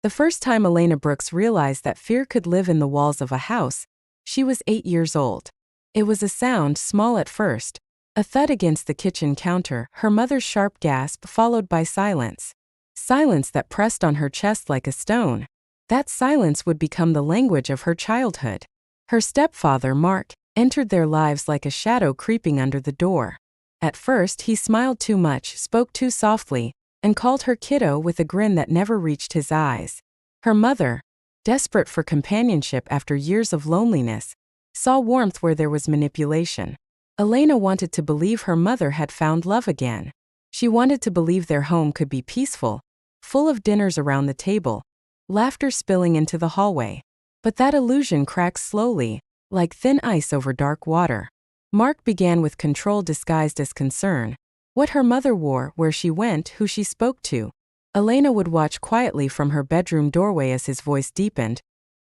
The first time Elena Brooks realized that fear could live in the walls of a house, she was 8 years old. It was a sound, small at first, a thud against the kitchen counter, her mother's sharp gasp followed by silence. Silence that pressed on her chest like a stone. That silence would become the language of her childhood. Her stepfather, Mark, entered their lives like a shadow creeping under the door. At first, he smiled too much, spoke too softly, and called her kiddo with a grin that never reached his eyes. Her mother, desperate for companionship after years of loneliness, saw warmth where there was manipulation. Elena wanted to believe her mother had found love again. She wanted to believe their home could be peaceful, full of dinners around the table, laughter spilling into the hallway. But that illusion cracks slowly, like thin ice over dark water. Mark began with control disguised as concern. What her mother wore, where she went, who she spoke to. Elena would watch quietly from her bedroom doorway as his voice deepened.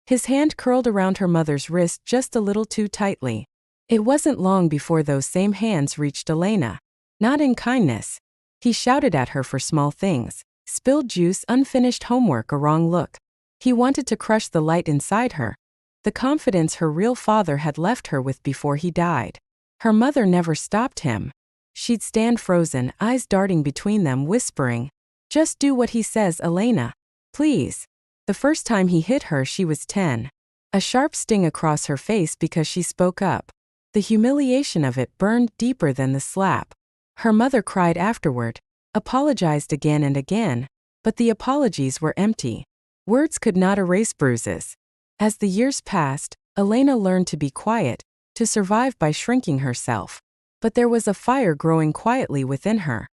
His hand curled around her mother's wrist just a little too tightly. It wasn't long before those same hands reached Elena. Not in kindness. He shouted at her for small things. Spilled juice, unfinished homework, a wrong look. He wanted to crush the light inside her. The confidence her real father had left her with before he died. Her mother never stopped him. She'd stand frozen, eyes darting between them, whispering, "Just do what he says, Elena. Please." The first time he hit her, she was 10. A sharp sting across her face because she spoke up. The humiliation of it burned deeper than the slap. Her mother cried afterward, apologized again and again, but the apologies were empty. Words could not erase bruises. As the years passed, Elena learned to be quiet, to survive by shrinking herself. But there was a fire growing quietly within her.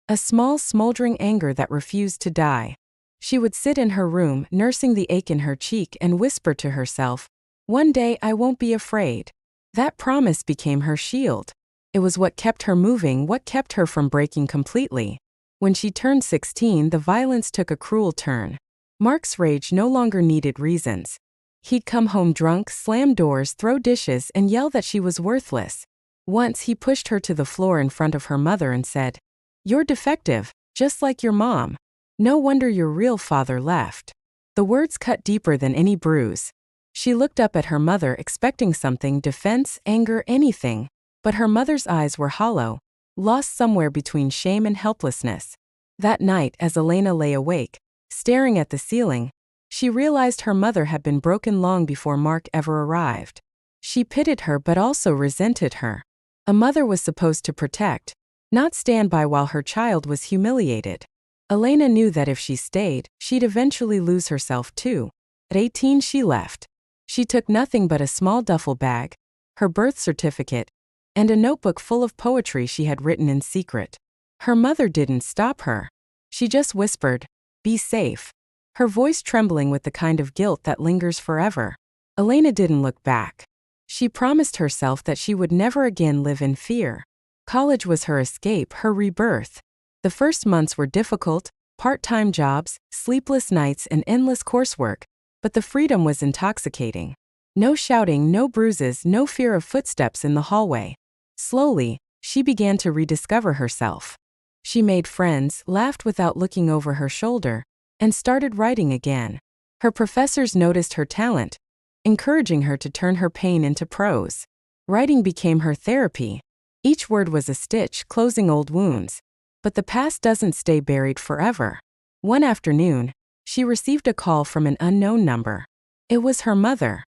A small, smoldering anger that refused to die. She would sit in her room, nursing the ache in her cheek, and whisper to herself, "One day I won't be afraid." That promise became her shield. It was what kept her moving, what kept her from breaking completely. When she turned 16, the violence took a cruel turn. Mark's rage no longer needed reasons. He'd come home drunk, slam doors, throw dishes, and yell that she was worthless. Once he pushed her to the floor in front of her mother and said, "You're defective, just like your mom. No wonder your real father left." The words cut deeper than any bruise. She looked up at her mother expecting something, defense, anger, anything. But her mother's eyes were hollow, lost somewhere between shame and helplessness. That night, as Elena lay awake, staring at the ceiling, she realized her mother had been broken long before Mark ever arrived. She pitied her but also resented her. A mother was supposed to protect, not stand by while her child was humiliated. Elena knew that if she stayed, she'd eventually lose herself too. At 18 she left. She took nothing but a small duffel bag, her birth certificate, and a notebook full of poetry she had written in secret. Her mother didn't stop her. She just whispered, "Be safe," her voice trembling with the kind of guilt that lingers forever. Elena didn't look back. She promised herself that she would never again live in fear. College was her escape, her rebirth. The first months were difficult, part-time jobs, sleepless nights, and endless coursework, but the freedom was intoxicating. No shouting, no bruises, no fear of footsteps in the hallway. Slowly, she began to rediscover herself. She made friends, laughed without looking over her shoulder, and started writing again. Her professors noticed her talent, encouraging her to turn her pain into prose. Writing became her therapy. Each word was a stitch, closing old wounds. But the past doesn't stay buried forever. One afternoon, she received a call from an unknown number. It was her mother.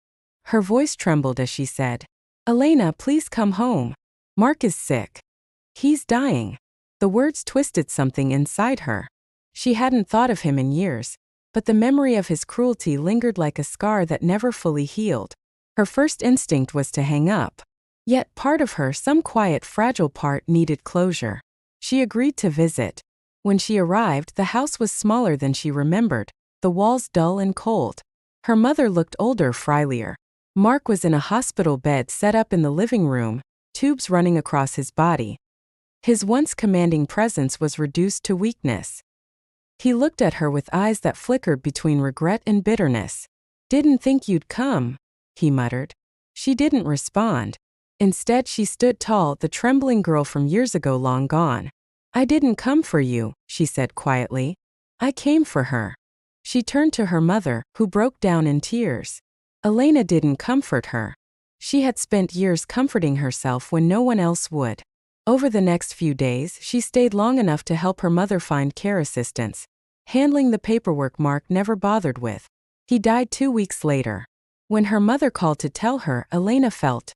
Her voice trembled as she said, "Elena, please come home. Mark is sick. He's dying." The words twisted something inside her. She hadn't thought of him in years, but the memory of his cruelty lingered like a scar that never fully healed. Her first instinct was to hang up. Yet part of her, some quiet, fragile part, needed closure. She agreed to visit. When she arrived, the house was smaller than she remembered, the walls dull and cold. Her mother looked older, frilier. Mark was in a hospital bed set up in the living room, tubes running across his body. His once commanding presence was reduced to weakness. He looked at her with eyes that flickered between regret and bitterness. "Didn't think you'd come," he muttered. She didn't respond. Instead, she stood tall, the trembling girl from years ago long gone. "I didn't come for you," she said quietly. "I came for her." She turned to her mother, who broke down in tears. Elena didn't comfort her. She had spent years comforting herself when no one else would. Over the next few days, she stayed long enough to help her mother find care assistance, handling the paperwork Mark never bothered with. He died 2 weeks later. When her mother called to tell her, Elena felt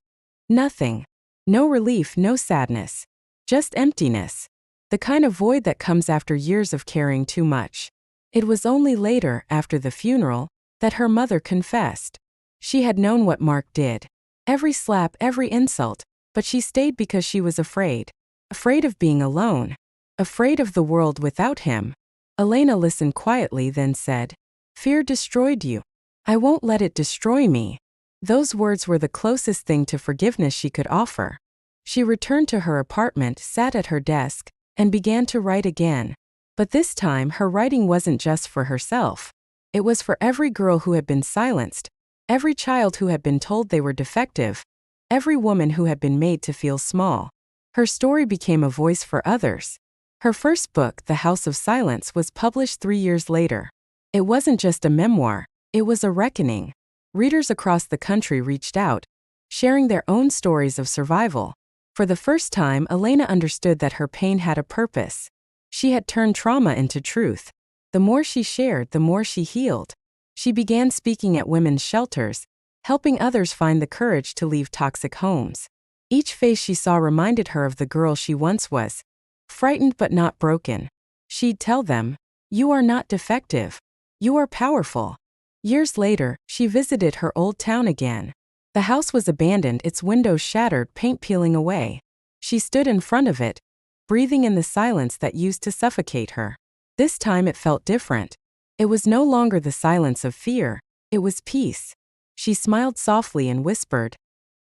nothing. No relief, no sadness. Just emptiness. The kind of void that comes after years of caring too much. It was only later, after the funeral, that her mother confessed. She had known what Mark did. Every slap, every insult, but she stayed because she was afraid. Afraid of being alone. Afraid of the world without him. Elena listened quietly, then said, "Fear destroyed you. I won't let it destroy me." Those words were the closest thing to forgiveness she could offer. She returned to her apartment, sat at her desk, and began to write again. But this time her writing wasn't just for herself. It was for every girl who had been silenced, every child who had been told they were defective, every woman who had been made to feel small. Her story became a voice for others. Her first book, The House of Silence, was published 3 years later. It wasn't just a memoir, it was a reckoning. Readers across the country reached out, sharing their own stories of survival. For the first time, Elena understood that her pain had a purpose. She had turned trauma into truth. The more she shared, the more she healed. She began speaking at women's shelters, helping others find the courage to leave toxic homes. Each face she saw reminded her of the girl she once was. Frightened but not broken. She'd tell them, "You are not defective. You are powerful." Years later, she visited her old town again. The house was abandoned, its windows shattered, paint peeling away. She stood in front of it, breathing in the silence that used to suffocate her. This time it felt different. It was no longer the silence of fear, it was peace. She smiled softly and whispered,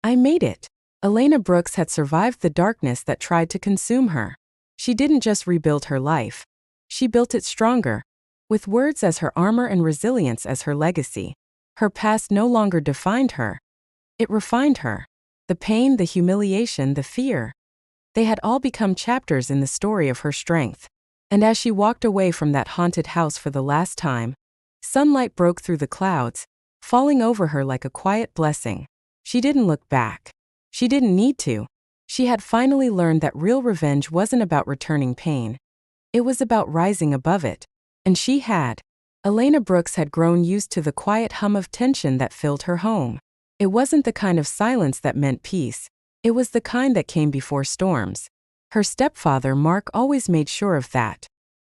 "I made it." Elena Brooks had survived the darkness that tried to consume her. She didn't just rebuild her life. She built it stronger, with words as her armor and resilience as her legacy. Her past no longer defined her. It refined her. The pain, the humiliation, the fear. They had all become chapters in the story of her strength. And as she walked away from that haunted house for the last time, sunlight broke through the clouds, falling over her like a quiet blessing. She didn't look back. She didn't need to. She had finally learned that real revenge wasn't about returning pain. It was about rising above it. And she had. Elena Brooks had grown used to the quiet hum of tension that filled her home. It wasn't the kind of silence that meant peace. It was the kind that came before storms. Her stepfather, Mark, always made sure of that.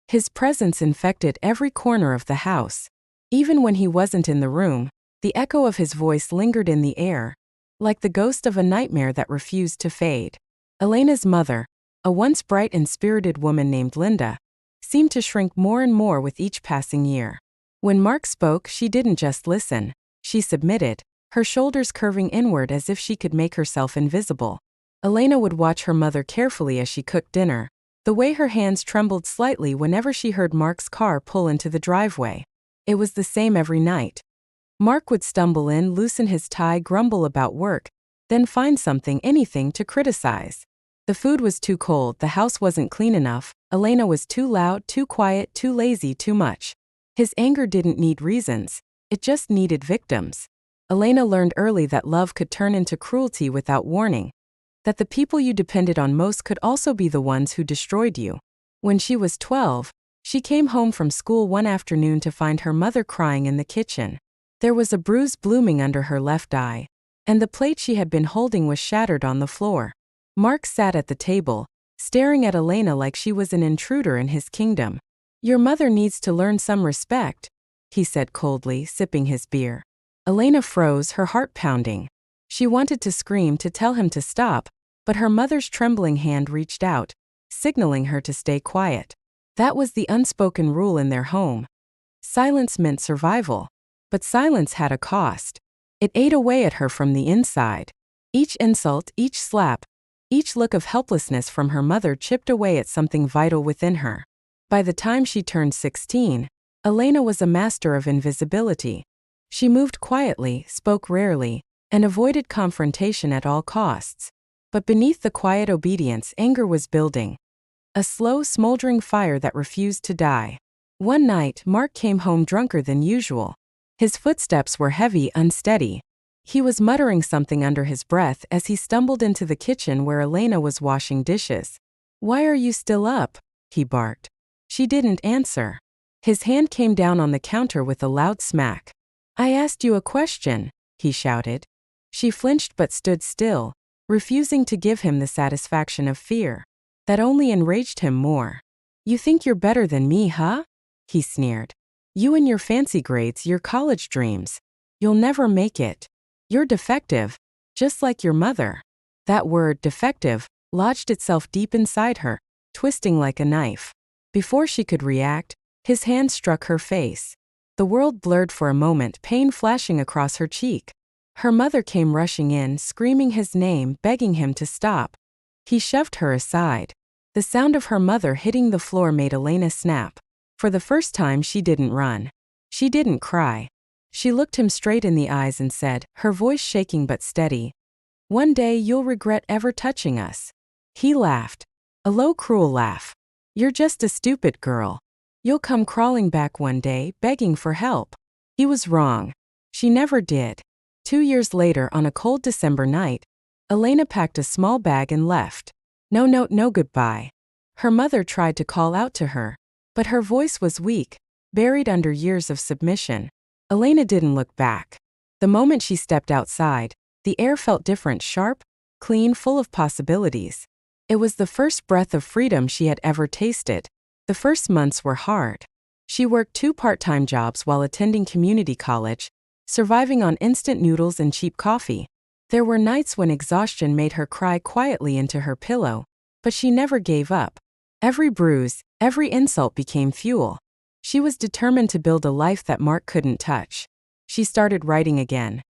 His presence infected every corner of the house. Even when he wasn't in the room, the echo of his voice lingered in the air, like the ghost of a nightmare that refused to fade. Elena's mother, a once bright and spirited woman named Linda, seemed to shrink more and more with each passing year. When Mark spoke, she didn't just listen. She submitted, her shoulders curving inward as if she could make herself invisible. Elena would watch her mother carefully as she cooked dinner, the way her hands trembled slightly whenever she heard Mark's car pull into the driveway. It was the same every night. Mark would stumble in, loosen his tie, grumble about work, then find something, anything to criticize. The food was too cold, the house wasn't clean enough, Elena was too loud, too quiet, too lazy, too much. His anger didn't need reasons, it just needed victims. Elena learned early that love could turn into cruelty without warning, that the people you depended on most could also be the ones who destroyed you. When she was 12, she came home from school one afternoon to find her mother crying in the kitchen. There was a bruise blooming under her left eye, and the plate she had been holding was shattered on the floor. Mark sat at the table, staring at Elena like she was an intruder in his kingdom. "Your mother needs to learn some respect," he said coldly, sipping his beer. Elena froze, her heart pounding. She wanted to scream, to tell him to stop, but her mother's trembling hand reached out, signaling her to stay quiet. That was the unspoken rule in their home. Silence meant survival, but silence had a cost. It ate away at her from the inside. Each insult, each slap, each look of helplessness from her mother chipped away at something vital within her. By the time she turned 16, Elena was a master of invisibility. She moved quietly, spoke rarely, and avoided confrontation at all costs. But beneath the quiet obedience, anger was building. A slow, smoldering fire that refused to die. One night, Mark came home drunker than usual. His footsteps were heavy, unsteady. He was muttering something under his breath as he stumbled into the kitchen where Elena was washing dishes. "Why are you still up?" he barked. She didn't answer. His hand came down on the counter with a loud smack. "I asked you a question," he shouted. She flinched but stood still, refusing to give him the satisfaction of fear. That only enraged him more. "You think you're better than me, huh?" he sneered. "You and your fancy grades, your college dreams. You'll never make it. You're defective, just like your mother." That word, defective, lodged itself deep inside her, twisting like a knife. Before she could react, his hand struck her face. The world blurred for a moment, pain flashing across her cheek. Her mother came rushing in, screaming his name, begging him to stop. He shoved her aside. The sound of her mother hitting the floor made Elena snap. For the first time, she didn't run. She didn't cry. She looked him straight in the eyes and said, her voice shaking but steady, "One day you'll regret ever touching us." He laughed. A low, cruel laugh. "You're just a stupid girl. You'll come crawling back one day, begging for help." He was wrong. She never did. 2 years later, on a cold December night, Elena packed a small bag and left. No note, no goodbye. Her mother tried to call out to her, but her voice was weak, buried under years of submission. Elena didn't look back. The moment she stepped outside, the air felt different, sharp, clean, full of possibilities. It was the first breath of freedom she had ever tasted. The first months were hard. She worked 2 part-time jobs while attending community college, surviving on instant noodles and cheap coffee. There were nights when exhaustion made her cry quietly into her pillow, but she never gave up. Every bruise, every insult became fuel. She was determined to build a life that Mark couldn't touch. She started writing again.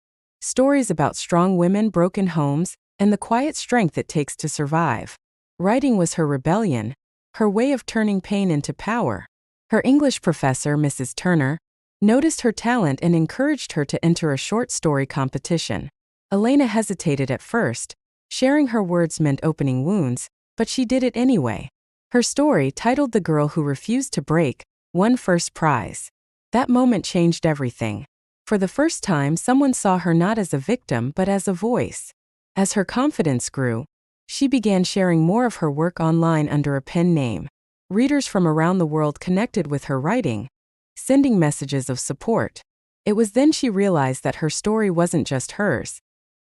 Stories about strong women, broken homes, and the quiet strength it takes to survive. Writing was her rebellion, her way of turning pain into power. Her English professor, Mrs. Turner, noticed her talent and encouraged her to enter a short story competition. Elena hesitated at first. Sharing her words meant opening wounds, but she did it anyway. Her story, titled "The Girl Who Refused to Break," won first prize. That moment changed everything. For the first time, someone saw her not as a victim but as a voice. As her confidence grew, she began sharing more of her work online under a pen name. Readers from around the world connected with her writing, sending messages of support. It was then she realized that her story wasn't just hers.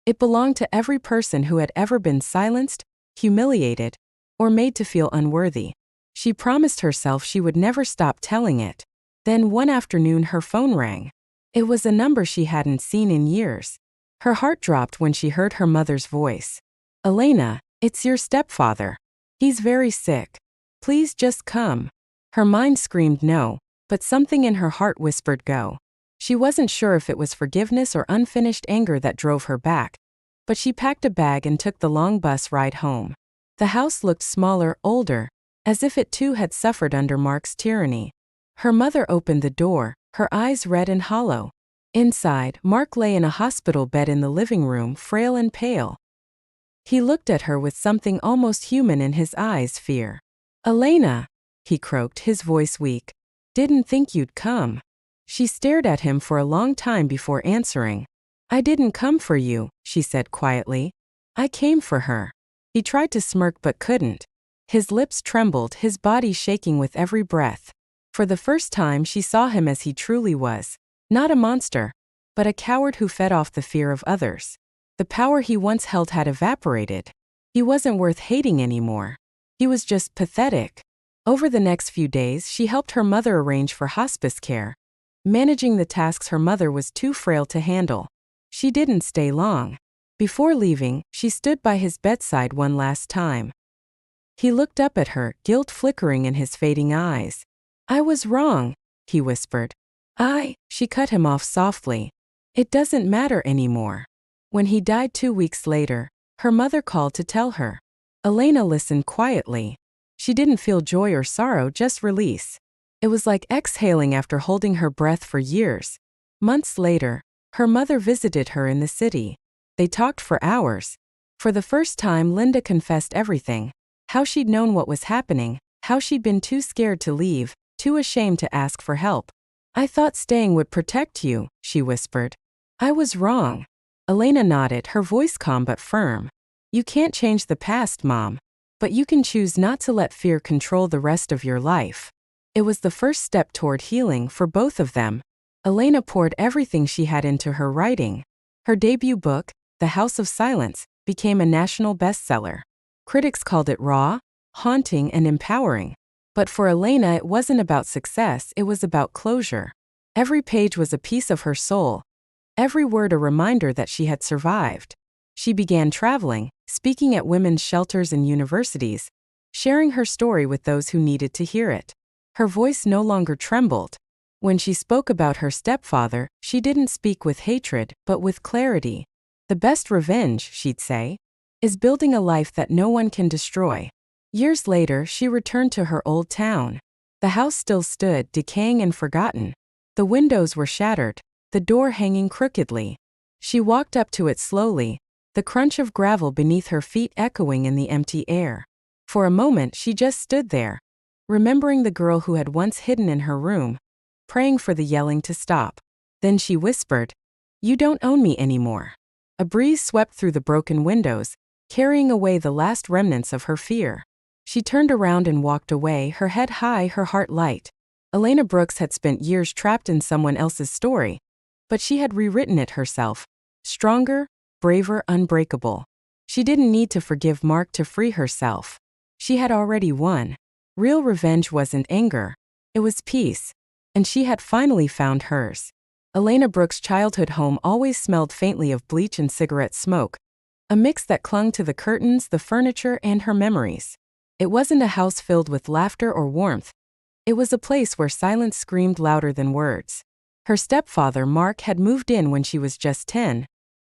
It belonged to every person who had ever been silenced, humiliated, or made to feel unworthy. She promised herself she would never stop telling it. Then one afternoon her phone rang. It was a number she hadn't seen in years. Her heart dropped when she heard her mother's voice. "Elena, it's your stepfather. He's very sick. Please just come." Her mind screamed no, but something in her heart whispered go. She wasn't sure if it was forgiveness or unfinished anger that drove her back, but she packed a bag and took the long bus ride home. The house looked smaller, older, as if it too had suffered under Mark's tyranny. Her mother opened the door, her eyes red and hollow. Inside, Mark lay in a hospital bed in the living room, frail and pale. He looked at her with something almost human in his eyes, fear. "Elena," he croaked, his voice weak. "Didn't think you'd come." She stared at him for a long time before answering. "I didn't come for you," she said quietly. "I came for her." He tried to smirk but couldn't. His lips trembled, his body shaking with every breath. For the first time she saw him as he truly was. Not a monster, but a coward who fed off the fear of others. The power he once held had evaporated. He wasn't worth hating anymore. He was just pathetic. Over the next few days, she helped her mother arrange for hospice care, managing the tasks her mother was too frail to handle. She didn't stay long. Before leaving, she stood by his bedside one last time. He looked up at her, guilt flickering in his fading eyes. "I was wrong," he whispered. She cut him off softly. "It doesn't matter anymore." When he died 2 weeks later, her mother called to tell her. Elena listened quietly. She didn't feel joy or sorrow, just release. It was like exhaling after holding her breath for years. Months later, her mother visited her in the city. They talked for hours. For the first time, Linda confessed everything. How she'd known what was happening, how she'd been too scared to leave, too ashamed to ask for help. "I thought staying would protect you," she whispered. "I was wrong." Elena nodded, her voice calm but firm. "You can't change the past, Mom. But you can choose not to let fear control the rest of your life." It was the first step toward healing for both of them. Elena poured everything she had into her writing. Her debut book, The House of Silence, became a national bestseller. Critics called it raw, haunting, and empowering. But for Elena, it wasn't about success, it was about closure. Every page was a piece of her soul, every word a reminder that she had survived. She began traveling, speaking at women's shelters and universities, sharing her story with those who needed to hear it. Her voice no longer trembled. When she spoke about her stepfather, she didn't speak with hatred, but with clarity. "The best revenge," she'd say, "is building a life that no one can destroy." Years later, she returned to her old town. The house still stood, decaying and forgotten. The windows were shattered, the door hanging crookedly. She walked up to it slowly, the crunch of gravel beneath her feet echoing in the empty air. For a moment, she just stood there, remembering the girl who had once hidden in her room, praying for the yelling to stop. Then she whispered, "You don't own me anymore." A breeze swept through the broken windows, carrying away the last remnants of her fear. She turned around and walked away, her head high, her heart light. Elena Brooks had spent years trapped in someone else's story, but she had rewritten it herself. Stronger, braver, unbreakable. She didn't need to forgive Mark to free herself. She had already won. Real revenge wasn't anger. It was peace. And she had finally found hers. Elena Brooks' childhood home always smelled faintly of bleach and cigarette smoke, a mix that clung to the curtains, the furniture, and her memories. It wasn't a house filled with laughter or warmth. It was a place where silence screamed louder than words. Her stepfather, Mark, had moved in when she was just 10,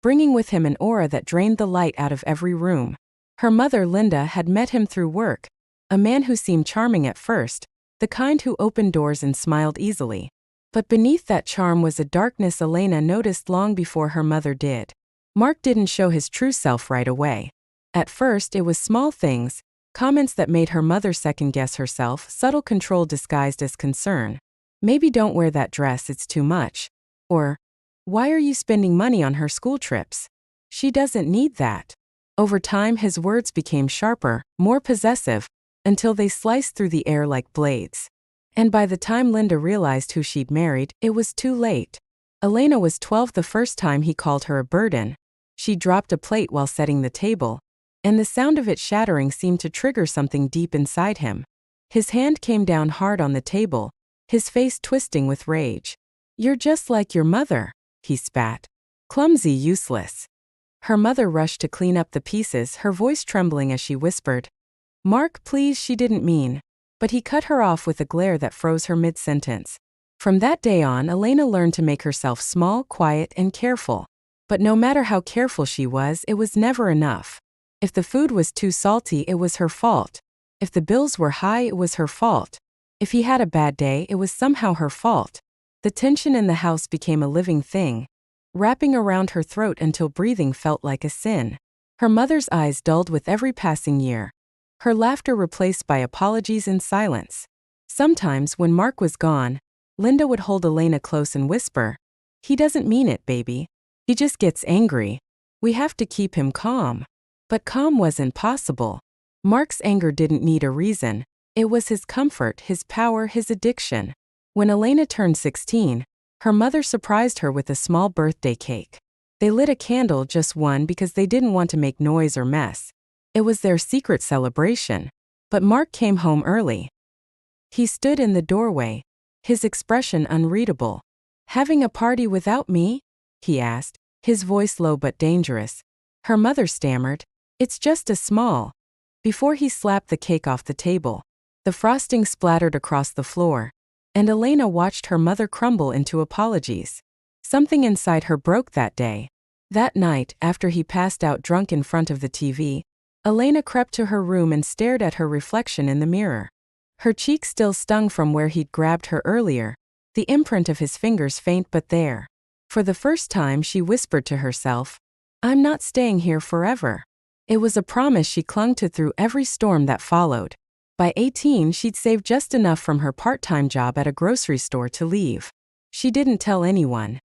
bringing with him an aura that drained the light out of every room. Her mother, Linda, had met him through work, a man who seemed charming at first, the kind who opened doors and smiled easily. But beneath that charm was a darkness Elena noticed long before her mother did. Mark didn't show his true self right away. At first, it was small things, comments that made her mother second-guess herself, subtle control disguised as concern. "Maybe don't wear that dress, it's too much." Or, "Why are you spending money on her school trips? She doesn't need that." Over time, his words became sharper, more possessive, until they sliced through the air like blades. And by the time Linda realized who she'd married, it was too late. Elena was 12 the first time he called her a burden. She dropped a plate while setting the table, and the sound of it shattering seemed to trigger something deep inside him. His hand came down hard on the table, his face twisting with rage. "You're just like your mother," he spat. "Clumsy, useless." Her mother rushed to clean up the pieces, her voice trembling as she whispered, "Mark, please," she didn't mean. But he cut her off with a glare that froze her mid-sentence. From that day on, Elena learned to make herself small, quiet, and careful. But no matter how careful she was, it was never enough. If the food was too salty, it was her fault. If the bills were high, it was her fault. If he had a bad day, it was somehow her fault. The tension in the house became a living thing, wrapping around her throat until breathing felt like a sin. Her mother's eyes dulled with every passing year, her laughter replaced by apologies and silence. Sometimes, when Mark was gone, Linda would hold Elena close and whisper, "He doesn't mean it, baby. He just gets angry. We have to keep him calm." But calm wasn't possible. Mark's anger didn't need a reason. It was his comfort, his power, his addiction. When Elena turned 16, her mother surprised her with a small birthday cake. They lit a candle, just one, because they didn't want to make noise or mess. It was their secret celebration. But Mark came home early. He stood in the doorway, his expression unreadable. "Having a party without me?" he asked, his voice low but dangerous. Her mother stammered, "It's just a small." Before he slapped the cake off the table, the frosting splattered across the floor, and Elena watched her mother crumble into apologies. Something inside her broke that day. That night, after he passed out drunk in front of the TV, Elena crept to her room and stared at her reflection in the mirror. Her cheek still stung from where he'd grabbed her earlier, the imprint of his fingers faint but there. For the first time, she whispered to herself, "I'm not staying here forever." It was a promise she clung to through every storm that followed. By 18, she'd saved just enough from her part-time job at a grocery store to leave. She didn't tell anyone.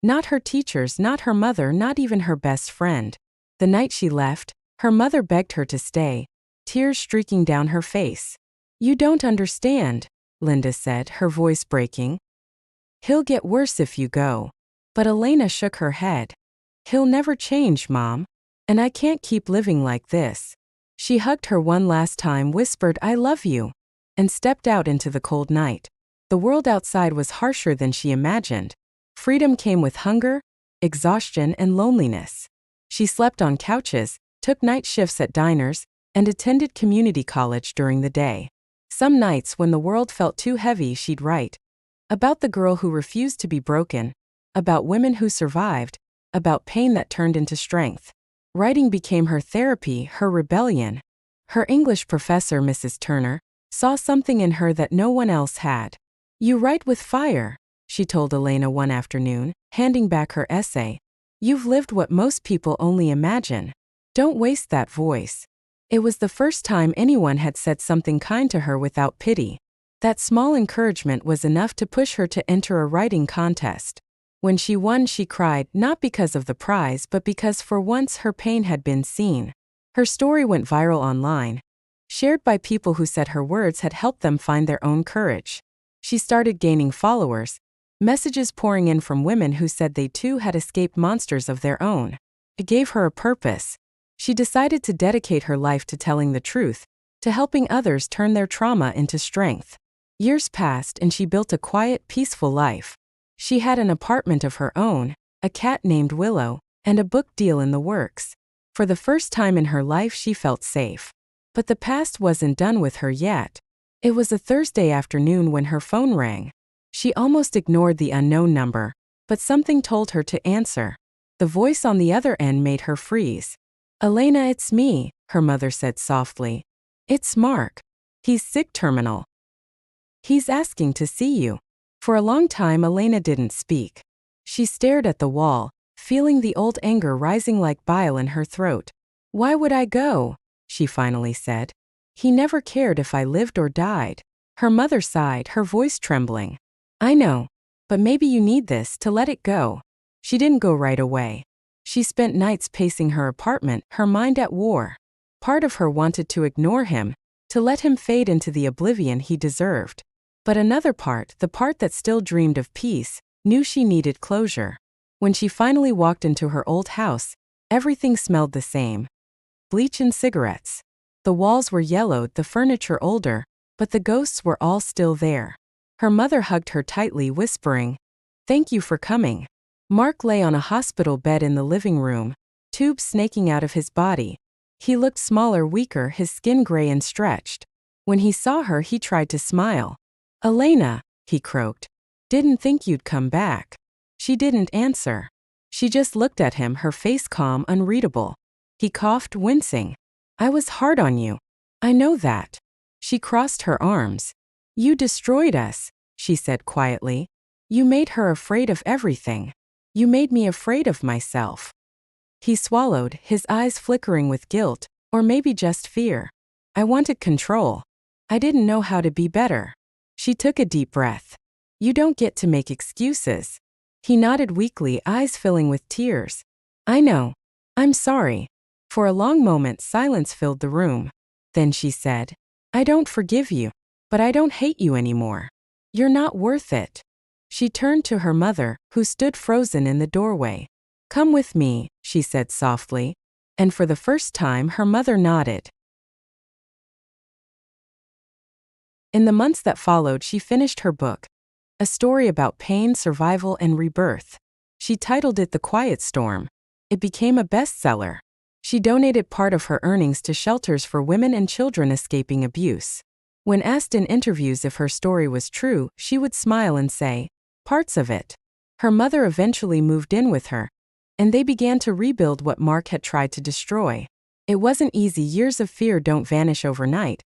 Not her teachers, not her mother, not even her best friend. The night she left, her mother begged her to stay, tears streaking down her face. "You don't understand," Linda said, her voice breaking. "He'll get worse if you go." But Elena shook her head. "He'll never change, Mom. And I can't keep living like this." She hugged her one last time, whispered, "I love you," and stepped out into the cold night. The world outside was harsher than she imagined. Freedom came with hunger, exhaustion, and loneliness. She slept on couches, took night shifts at diners, and attended community college during the day. Some nights when the world felt too heavy, she'd write about the girl who refused to be broken, about women who survived, about pain that turned into strength. Writing became her therapy, her rebellion. Her English professor, Mrs. Turner, saw something in her that no one else had. "You write with fire," she told Elena one afternoon, handing back her essay. "You've lived what most people only imagine. Don't waste that voice." It was the first time anyone had said something kind to her without pity. That small encouragement was enough to push her to enter a writing contest. When she won, she cried, not because of the prize but because for once her pain had been seen. Her story went viral online, shared by people who said her words had helped them find their own courage. She started gaining followers, messages pouring in from women who said they too had escaped monsters of their own. It gave her a purpose. She decided to dedicate her life to telling the truth, to helping others turn their trauma into strength. Years passed and she built a quiet, peaceful life. She had an apartment of her own, a cat named Willow, and a book deal in the works. For the first time in her life, she felt safe. But the past wasn't done with her yet. It was a Thursday afternoon when her phone rang. She almost ignored the unknown number, but something told her to answer. The voice on the other end made her freeze. "Elena, it's me," her mother said softly. "It's Mark. He's sick, terminal. He's asking to see you." For a long time, Elena didn't speak. She stared at the wall, feeling the old anger rising like bile in her throat. "Why would I go?" she finally said. "He never cared if I lived or died." Her mother sighed, her voice trembling. "I know, but maybe you need this to let it go." She didn't go right away. She spent nights pacing her apartment, her mind at war. Part of her wanted to ignore him, to let him fade into the oblivion he deserved. But another part, the part that still dreamed of peace, knew she needed closure. When she finally walked into her old house, everything smelled the same. Bleach and cigarettes. The walls were yellowed, the furniture older, but the ghosts were all still there. Her mother hugged her tightly, whispering, "Thank you for coming." Mark lay on a hospital bed in the living room, tubes snaking out of his body. He looked smaller, weaker, his skin gray and stretched. When he saw her, he tried to smile. "Elena," he croaked. "Didn't think you'd come back." She didn't answer. She just looked at him, her face calm, unreadable. He coughed, wincing. "I was hard on you. I know that." She crossed her arms. "You destroyed us," she said quietly. "You made her afraid of everything. You made me afraid of myself." He swallowed, his eyes flickering with guilt, or maybe just fear. "I wanted control. I didn't know how to be better." She took a deep breath. "You don't get to make excuses." He nodded weakly, eyes filling with tears. "I know. I'm sorry." For a long moment, silence filled the room. Then she said, "I don't forgive you, but I don't hate you anymore. You're not worth it." She turned to her mother, who stood frozen in the doorway. "Come with me," she said softly. And for the first time, her mother nodded. In the months that followed, she finished her book, a story about pain, survival, and rebirth. She titled it The Quiet Storm. It became a bestseller. She donated part of her earnings to shelters for women and children escaping abuse. When asked in interviews if her story was true, she would smile and say, "Parts of it." Her mother eventually moved in with her, and they began to rebuild what Mark had tried to destroy. It wasn't easy. Years of fear don't vanish overnight,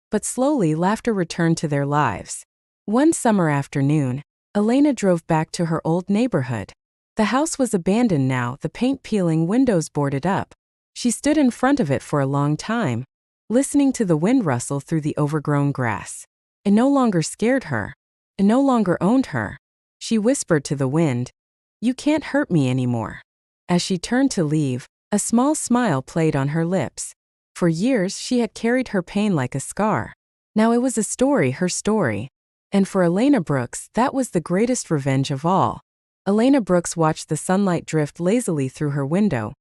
but slowly laughter returned to their lives. One summer afternoon, Elena drove back to her old neighborhood. The house was abandoned now, the paint peeling, windows boarded up. She stood in front of it for a long time, listening to the wind rustle through the overgrown grass. It no longer scared her. It no longer owned her. She whispered to the wind, "You can't hurt me anymore." As she turned to leave, a small smile played on her lips. For years she had carried her pain like a scar. Now it was a story, her story. And for Elena Brooks, that was the greatest revenge of all. Elena Brooks watched the sunlight drift lazily through her window,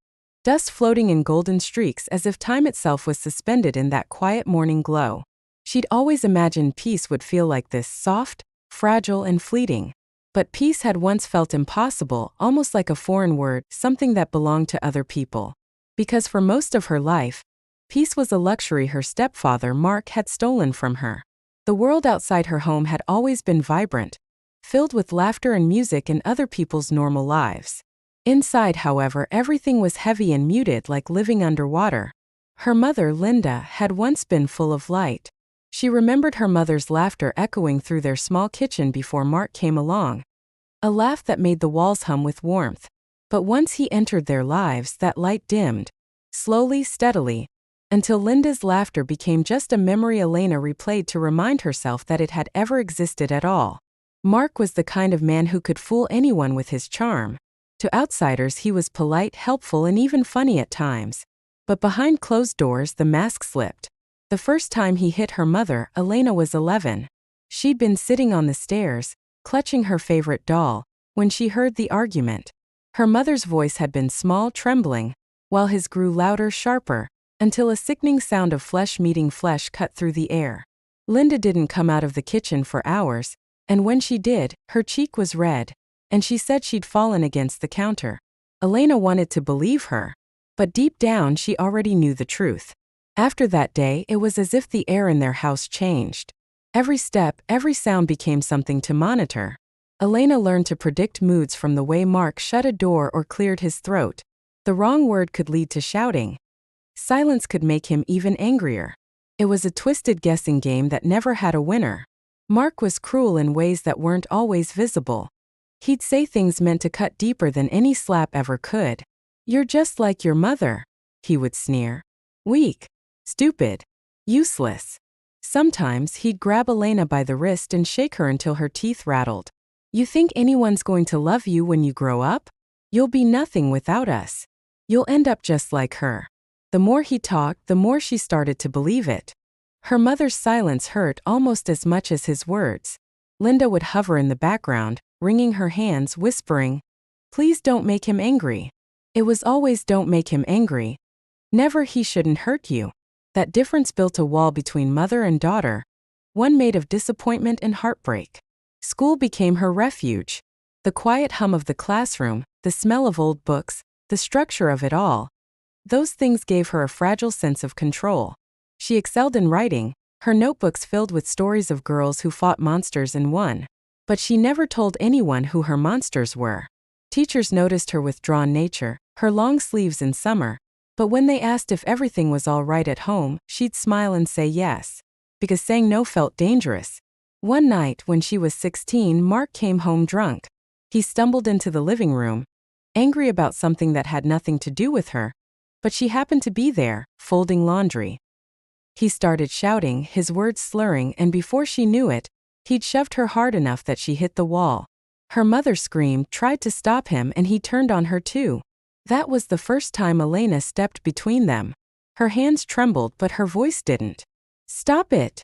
dust floating in golden streaks as if time itself was suspended in that quiet morning glow. She'd always imagined peace would feel like this, soft, fragile, and fleeting. But peace had once felt impossible, almost like a foreign word, something that belonged to other people. Because for most of her life, peace was a luxury her stepfather, Mark, had stolen from her. The world outside her home had always been vibrant, filled with laughter and music and other people's normal lives. Inside, however, everything was heavy and muted, like living underwater. Her mother, Linda, had once been full of light. She remembered her mother's laughter echoing through their small kitchen before Mark came along. A laugh that made the walls hum with warmth. But once he entered their lives, that light dimmed. Slowly, steadily, until Linda's laughter became just a memory Elena replayed to remind herself that it had ever existed at all. Mark was the kind of man who could fool anyone with his charm. To outsiders he was polite, helpful, and even funny at times. But behind closed doors the mask slipped. The first time he hit her mother, Elena was 11. She'd been sitting on the stairs, clutching her favorite doll, when she heard the argument. Her mother's voice had been small, trembling, while his grew louder, sharper, until a sickening sound of flesh meeting flesh cut through the air. Linda didn't come out of the kitchen for hours, and when she did, her cheek was red, and she said she'd fallen against the counter. Elena wanted to believe her, but deep down she already knew the truth. After that day, it was as if the air in their house changed. Every step, every sound became something to monitor. Elena learned to predict moods from the way Mark shut a door or cleared his throat. The wrong word could lead to shouting. Silence could make him even angrier. It was a twisted guessing game that never had a winner. Mark was cruel in ways that weren't always visible. He'd say things meant to cut deeper than any slap ever could. "You're just like your mother," he would sneer. "Weak. Stupid. Useless." Sometimes he'd grab Elena by the wrist and shake her until her teeth rattled. "You think anyone's going to love you when you grow up? You'll be nothing without us. You'll end up just like her." The more he talked, the more she started to believe it. Her mother's silence hurt almost as much as his words. Linda would hover in the background, wringing her hands, whispering, "Please don't make him angry." It was always "don't make him angry." Never "he shouldn't hurt you." That difference built a wall between mother and daughter, one made of disappointment and heartbreak. School became her refuge. The quiet hum of the classroom, the smell of old books, the structure of it all. Those things gave her a fragile sense of control. She excelled in writing, her notebooks filled with stories of girls who fought monsters and won. But she never told anyone who her monsters were. Teachers noticed her withdrawn nature, her long sleeves in summer, but when they asked if everything was all right at home, she'd smile and say yes, because saying no felt dangerous. One night, when she was 16, Mark came home drunk. He stumbled into the living room, angry about something that had nothing to do with her, but she happened to be there, folding laundry. He started shouting, his words slurring, and before she knew it, he'd shoved her hard enough that she hit the wall. Her mother screamed, tried to stop him, and he turned on her too. That was the first time Elena stepped between them. Her hands trembled, but her voice didn't. "Stop it!"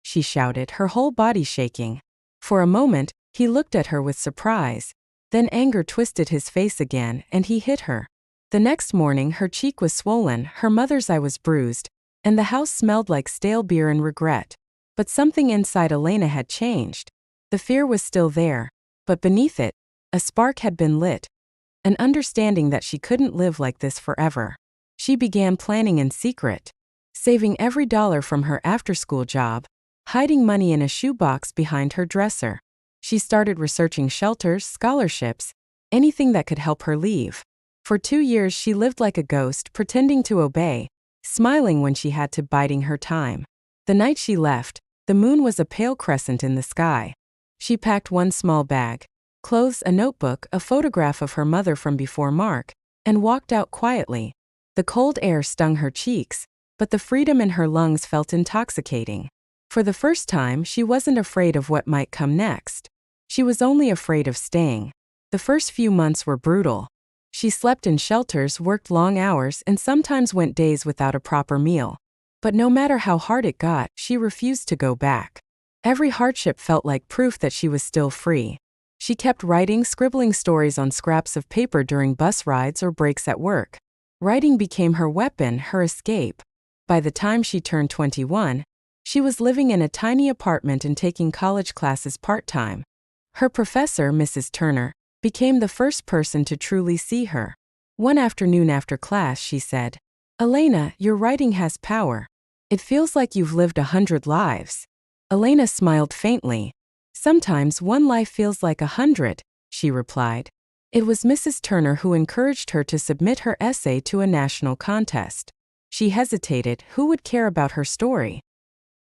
she shouted, her whole body shaking. For a moment, he looked at her with surprise. Then anger twisted his face again, and he hit her. The next morning, her cheek was swollen, her mother's eye was bruised, and the house smelled like stale beer and regret. But something inside Elena had changed. The fear was still there, but beneath it, a spark had been lit. An understanding that she couldn't live like this forever. She began planning in secret, saving every dollar from her after-school job, hiding money in a shoebox behind her dresser. She started researching shelters, scholarships, anything that could help her leave. For 2 years she lived like a ghost, pretending to obey, smiling when she had to, biding her time. The night she left, the moon was a pale crescent in the sky. She packed one small bag, clothes, a notebook, a photograph of her mother from before Mark, and walked out quietly. The cold air stung her cheeks, but the freedom in her lungs felt intoxicating. For the first time, she wasn't afraid of what might come next. She was only afraid of staying. The first few months were brutal. She slept in shelters, worked long hours, and sometimes went days without a proper meal. But no matter how hard it got, she refused to go back. Every hardship felt like proof that she was still free. She kept writing, scribbling stories on scraps of paper during bus rides or breaks at work. Writing became her weapon, her escape. By the time she turned 21, she was living in a tiny apartment and taking college classes part-time. Her professor, Mrs. Turner, became the first person to truly see her. One afternoon after class, she said, "Elena, your writing has power. It feels like you've lived 100 lives." Elena smiled faintly. "Sometimes one life feels like 100, she replied. It was Mrs. Turner who encouraged her to submit her essay to a national contest. She hesitated, who would care about her story?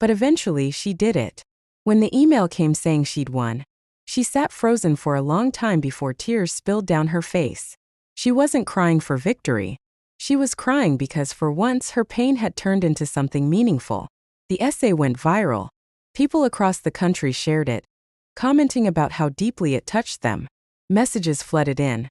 But eventually she did it. When the email came saying she'd won, she sat frozen for a long time before tears spilled down her face. She wasn't crying for victory. She was crying because for once her pain had turned into something meaningful. The essay went viral. People across the country shared it, commenting about how deeply it touched them. Messages flooded in.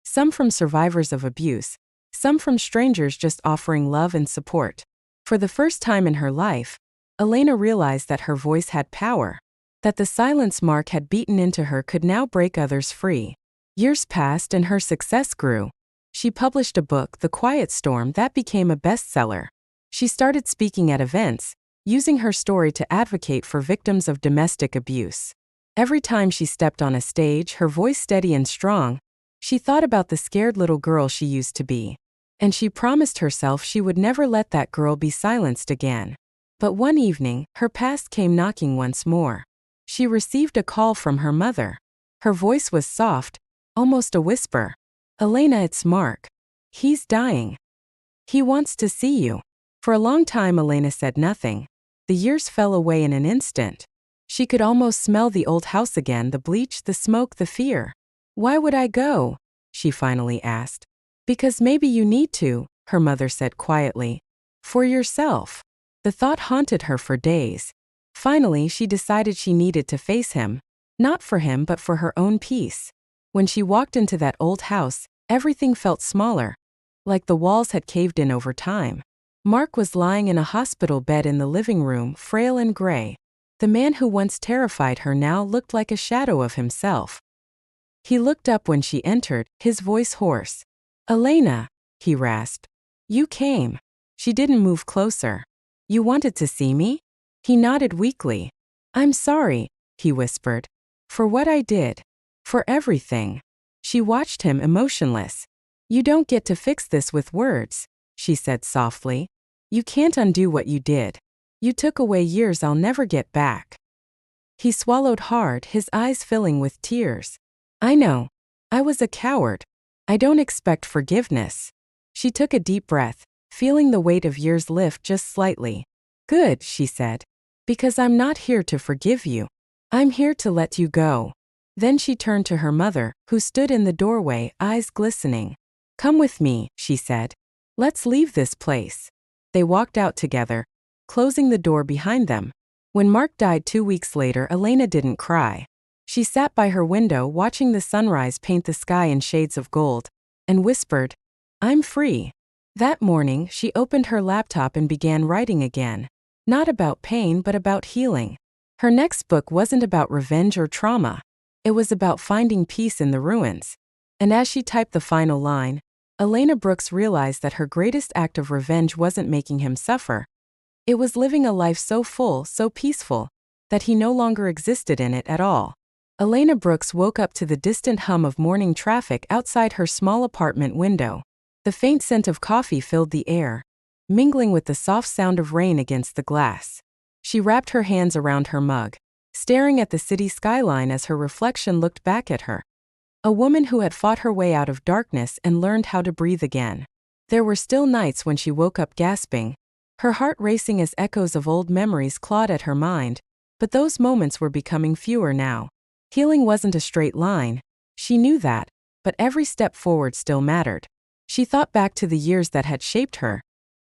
Some from survivors of abuse, some from strangers just offering love and support. For the first time in her life, Elena realized that her voice had power, that the silence Mark had beaten into her could now break others free. Years passed and her success grew. She published a book, The Quiet Storm, that became a bestseller. She started speaking at events, using her story to advocate for victims of domestic abuse. Every time she stepped on a stage, her voice steady and strong, she thought about the scared little girl she used to be. And she promised herself she would never let that girl be silenced again. But one evening, her past came knocking once more. She received a call from her mother. Her voice was soft, almost a whisper. "Elena, it's Mark. He's dying. He wants to see you." For a long time Elena said nothing. The years fell away in an instant. She could almost smell the old house again, the bleach, the smoke, the fear. "Why would I go?" she finally asked. "Because maybe you need to," her mother said quietly. "For yourself." The thought haunted her for days. Finally, she decided she needed to face him. Not for him, but for her own peace. When she walked into that old house, everything felt smaller, like the walls had caved in over time. Mark was lying in a hospital bed in the living room, frail and gray. The man who once terrified her now looked like a shadow of himself. He looked up when she entered, his voice hoarse. "Elena," he rasped. "You came." She didn't move closer. "You wanted to see me?" He nodded weakly. "I'm sorry," he whispered. "For what I did. For everything." She watched him emotionless. "You don't get to fix this with words," she said softly. "You can't undo what you did. You took away years I'll never get back." He swallowed hard, his eyes filling with tears. "I know. I was a coward. I don't expect forgiveness." She took a deep breath, feeling the weight of years lift just slightly. "Good," she said. "Because I'm not here to forgive you. I'm here to let you go." Then she turned to her mother, who stood in the doorway, eyes glistening. "Come with me," she said. "Let's leave this place." They walked out together, closing the door behind them. When Mark died 2 weeks later, Elena didn't cry. She sat by her window watching the sunrise paint the sky in shades of gold, and whispered, "I'm free." That morning, she opened her laptop and began writing again. Not about pain, but about healing. Her next book wasn't about revenge or trauma. It was about finding peace in the ruins. And as she typed the final line, Elena Brooks realized that her greatest act of revenge wasn't making him suffer. It was living a life so full, so peaceful, that he no longer existed in it at all. Elena Brooks woke up to the distant hum of morning traffic outside her small apartment window. The faint scent of coffee filled the air, mingling with the soft sound of rain against the glass. She wrapped her hands around her mug, staring at the city skyline as her reflection looked back at her. A woman who had fought her way out of darkness and learned how to breathe again. There were still nights when she woke up gasping, her heart racing as echoes of old memories clawed at her mind, but those moments were becoming fewer now. Healing wasn't a straight line. She knew that, but every step forward still mattered. She thought back to the years that had shaped her,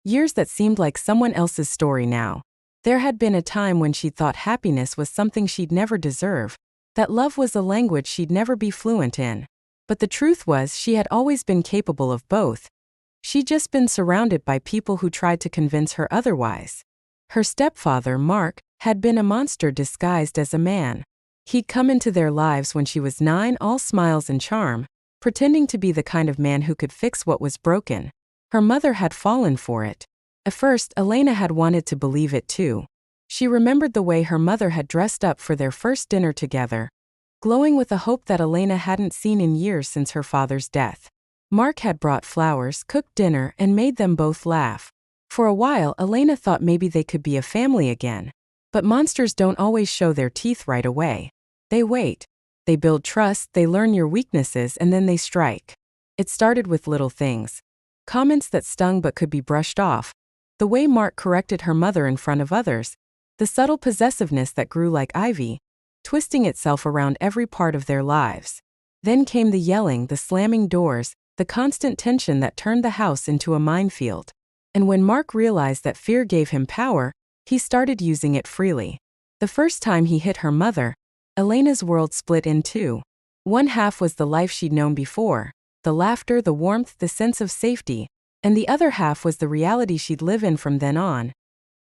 Years that seemed like someone else's story now. There had been a time when she'd thought happiness was something she'd never deserve, that love was a language she'd never be fluent in. But the truth was she had always been capable of both. She'd just been surrounded by people who tried to convince her otherwise. Her stepfather, Mark, had been a monster disguised as a man. He'd come into their lives when she was 9, all smiles and charm, pretending to be the kind of man who could fix what was broken. Her mother had fallen for it. At first, Elena had wanted to believe it too. She remembered the way her mother had dressed up for their first dinner together, glowing with a hope that Elena hadn't seen in years since her father's death. Mark had brought flowers, cooked dinner, and made them both laugh. For a while, Elena thought maybe they could be a family again. But monsters don't always show their teeth right away. They wait. They build trust, they learn your weaknesses, and then they strike. It started with little things. Comments that stung but could be brushed off. The way Mark corrected her mother in front of others. The subtle possessiveness that grew like ivy, twisting itself around every part of their lives. Then came the yelling, the slamming doors, the constant tension that turned the house into a minefield. And when Mark realized that fear gave him power, he started using it freely. The first time he hit her mother, Elena's world split in two. One half was the life she'd known before, the laughter, the warmth, the sense of safety, and the other half was the reality she'd live in from then on.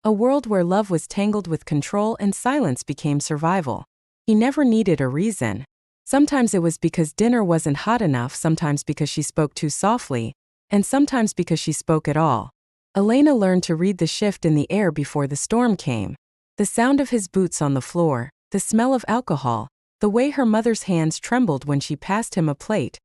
A world where love was tangled with control and silence became survival. He never needed a reason. Sometimes it was because dinner wasn't hot enough, sometimes because she spoke too softly, and sometimes because she spoke at all. Elena learned to read the shift in the air before the storm came. The sound of his boots on the floor, the smell of alcohol, the way her mother's hands trembled when she passed him a plate.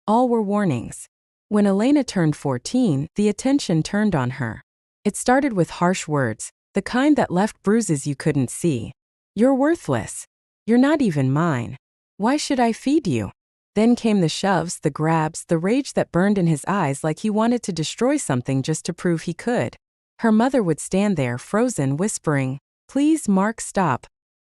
All were warnings. When Elena turned 14, the attention turned on her. It started with harsh words, the kind that left bruises you couldn't see. You're worthless. You're not even mine. Why should I feed you? Then came the shoves, the grabs, the rage that burned in his eyes like he wanted to destroy something just to prove he could. Her mother would stand there, frozen, whispering, "Please, Mark, stop."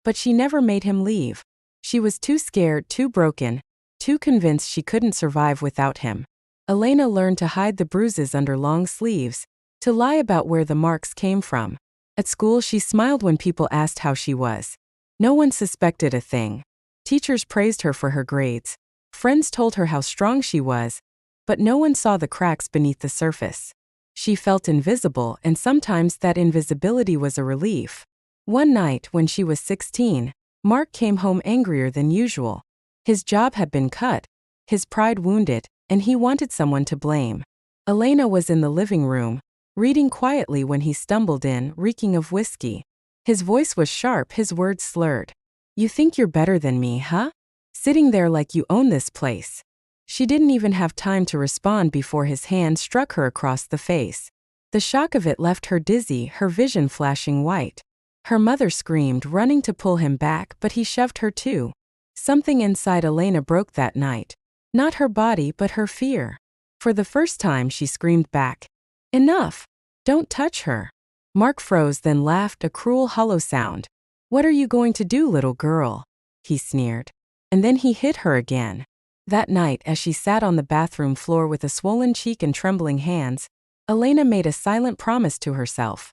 But she never made him leave. She was too scared, too broken, too convinced she couldn't survive without him. Elena learned to hide the bruises under long sleeves, to lie about where the marks came from. At school, she smiled when people asked how she was. No one suspected a thing. Teachers praised her for her grades. Friends told her how strong she was, but no one saw the cracks beneath the surface. She felt invisible, and sometimes that invisibility was a relief. One night, when she was 16, Mark came home angrier than usual. His job had been cut, his pride wounded, and he wanted someone to blame. Elena was in the living room, reading quietly when he stumbled in, reeking of whiskey. His voice was sharp, his words slurred. "You think you're better than me, huh? Sitting there like you own this place." She didn't even have time to respond before his hand struck her across the face. The shock of it left her dizzy, her vision flashing white. Her mother screamed, running to pull him back, but he shoved her too. Something inside Elena broke that night. Not her body, but her fear. For the first time, she screamed back, "Enough! Don't touch her." Mark froze, then laughed, a cruel, hollow sound. "What are you going to do, little girl?" he sneered. And then he hit her again. That night, as she sat on the bathroom floor with a swollen cheek and trembling hands, Elena made a silent promise to herself.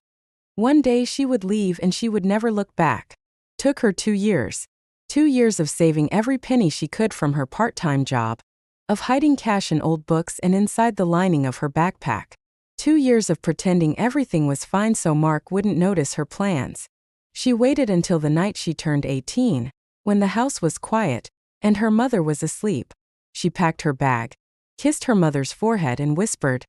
One day she would leave and she would never look back. Took her 2 years. 2 years of saving every penny she could from her part-time job, of hiding cash in old books and inside the lining of her backpack. 2 years of pretending everything was fine so Mark wouldn't notice her plans. She waited until the night she turned 18, when the house was quiet, and her mother was asleep. She packed her bag, kissed her mother's forehead and whispered,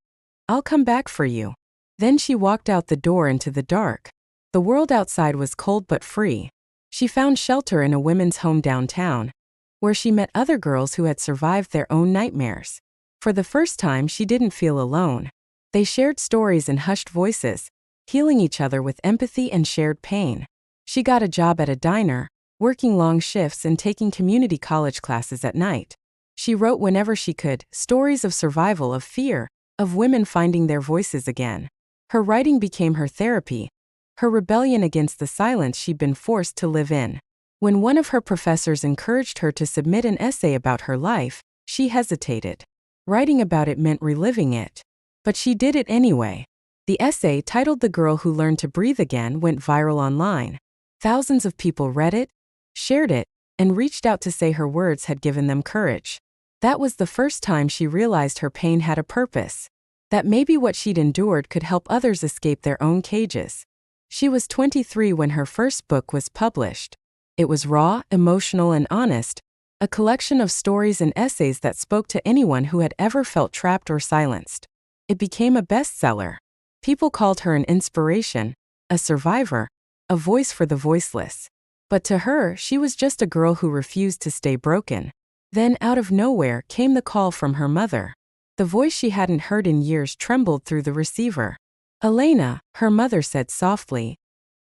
"I'll come back for you." Then she walked out the door into the dark. The world outside was cold but free. She found shelter in a women's home downtown, where she met other girls who had survived their own nightmares. For the first time, she didn't feel alone. They shared stories in hushed voices, healing each other with empathy and shared pain. She got a job at a diner, working long shifts and taking community college classes at night. She wrote whenever she could, stories of survival, of fear, of women finding their voices again. Her writing became her therapy, her rebellion against the silence she'd been forced to live in. When one of her professors encouraged her to submit an essay about her life, she hesitated. Writing about it meant reliving it. But she did it anyway. The essay, titled "The Girl Who Learned to Breathe Again," went viral online. Thousands of people read it, shared it, and reached out to say her words had given them courage. That was the first time she realized her pain had a purpose. That maybe what she'd endured could help others escape their own cages. She was 23 when her first book was published. It was raw, emotional, and honest, a collection of stories and essays that spoke to anyone who had ever felt trapped or silenced. It became a bestseller. People called her an inspiration, a survivor, a voice for the voiceless. But to her, she was just a girl who refused to stay broken. Then, out of nowhere, came the call from her mother. The voice she hadn't heard in years trembled through the receiver. "Elena," her mother said softly.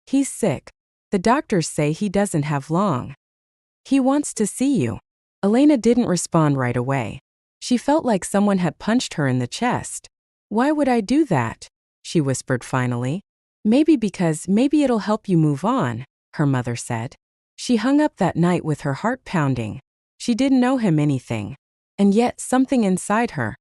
"He's sick. The doctors say he doesn't have long. He wants to see you." Elena didn't respond right away. She felt like someone had punched her in the chest. "Why would I do that?" she whispered finally. Maybe it'll help you move on," her mother said. She hung up that night with her heart pounding. She didn't know him anything. And yet, something inside her,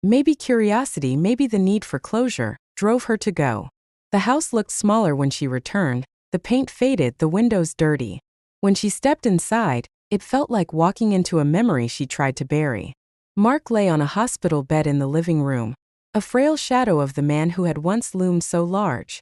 maybe curiosity, maybe the need for closure, drove her to go. The house looked smaller when she returned, the paint faded, the windows dirty. When she stepped inside, it felt like walking into a memory she tried to bury. Mark lay on a hospital bed in the living room, a frail shadow of the man who had once loomed so large.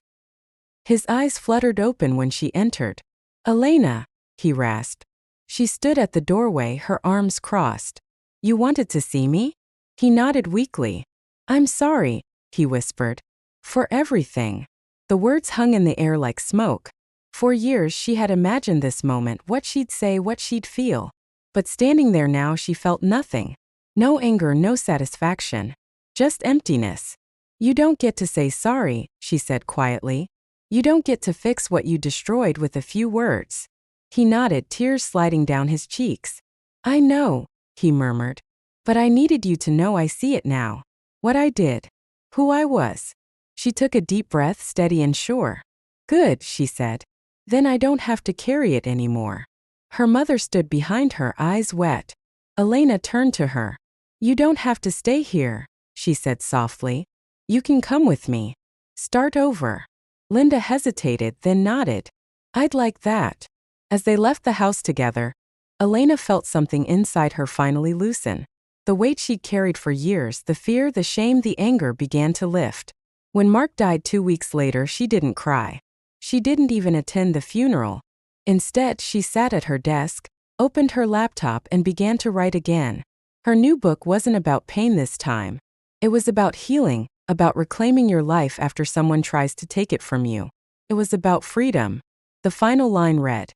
His eyes fluttered open when she entered. "Elena," he rasped. She stood at the doorway, her arms crossed. "You wanted to see me?" He nodded weakly. "I'm sorry," he whispered. "For everything." The words hung in the air like smoke. For years she had imagined this moment, what she'd say, what she'd feel. But standing there now, she felt nothing. No anger, no satisfaction. Just emptiness. "You don't get to say sorry," she said quietly. "You don't get to fix what you destroyed with a few words." He nodded, tears sliding down his cheeks. "I know," he murmured. "But I needed you to know I see it now. What I did. Who I was." She took a deep breath, steady and sure. "Good," she said. "Then I don't have to carry it anymore." Her mother stood behind her, eyes wet. Elena turned to her. "You don't have to stay here," she said softly. "You can come with me. Start over." Linda hesitated, then nodded. "I'd like that." As they left the house together, Elena felt something inside her finally loosen. The weight she'd carried for years, the fear, the shame, the anger, began to lift. When Mark died 2 weeks later, she didn't cry. She didn't even attend the funeral. Instead, she sat at her desk, opened her laptop, and began to write again. Her new book wasn't about pain this time. It was about healing, about reclaiming your life after someone tries to take it from you. It was about freedom. The final line read,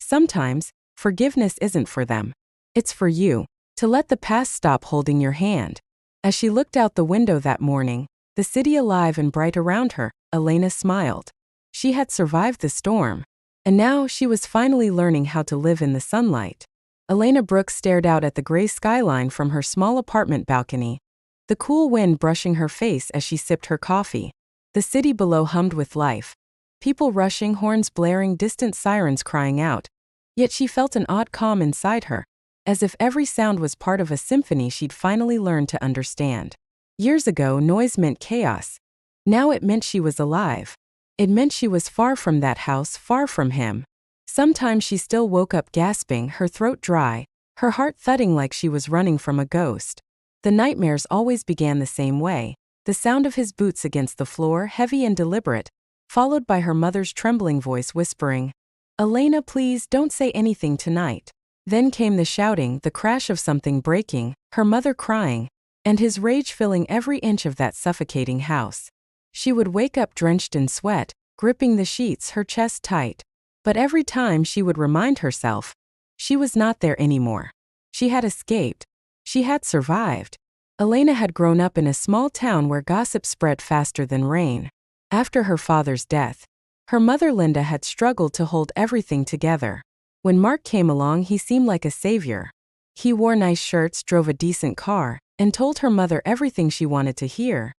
"Sometimes, forgiveness isn't for them. It's for you, to let the past stop holding your hand." As she looked out the window that morning, the city alive and bright around her, Elena smiled. She had survived the storm. And now she was finally learning how to live in the sunlight. Elena Brooks stared out at the gray skyline from her small apartment balcony, the cool wind brushing her face as she sipped her coffee. The city below hummed with life. People rushing, horns blaring, distant sirens crying out. Yet she felt an odd calm inside her, as if every sound was part of a symphony she'd finally learned to understand. Years ago, noise meant chaos. Now it meant she was alive. It meant she was far from that house, far from him. Sometimes she still woke up gasping, her throat dry, her heart thudding like she was running from a ghost. The nightmares always began the same way, the sound of his boots against the floor, heavy and deliberate, followed by her mother's trembling voice whispering, "Elena, please don't say anything tonight." Then came the shouting, the crash of something breaking, her mother crying, and his rage filling every inch of that suffocating house. She would wake up drenched in sweat, gripping the sheets, her chest tight. But every time she would remind herself, she was not there anymore. She had escaped. She had survived. Elena had grown up in a small town where gossip spread faster than rain. After her father's death, her mother Linda had struggled to hold everything together. When Mark came along, he seemed like a savior. He wore nice shirts, drove a decent car, and told her mother everything she wanted to hear.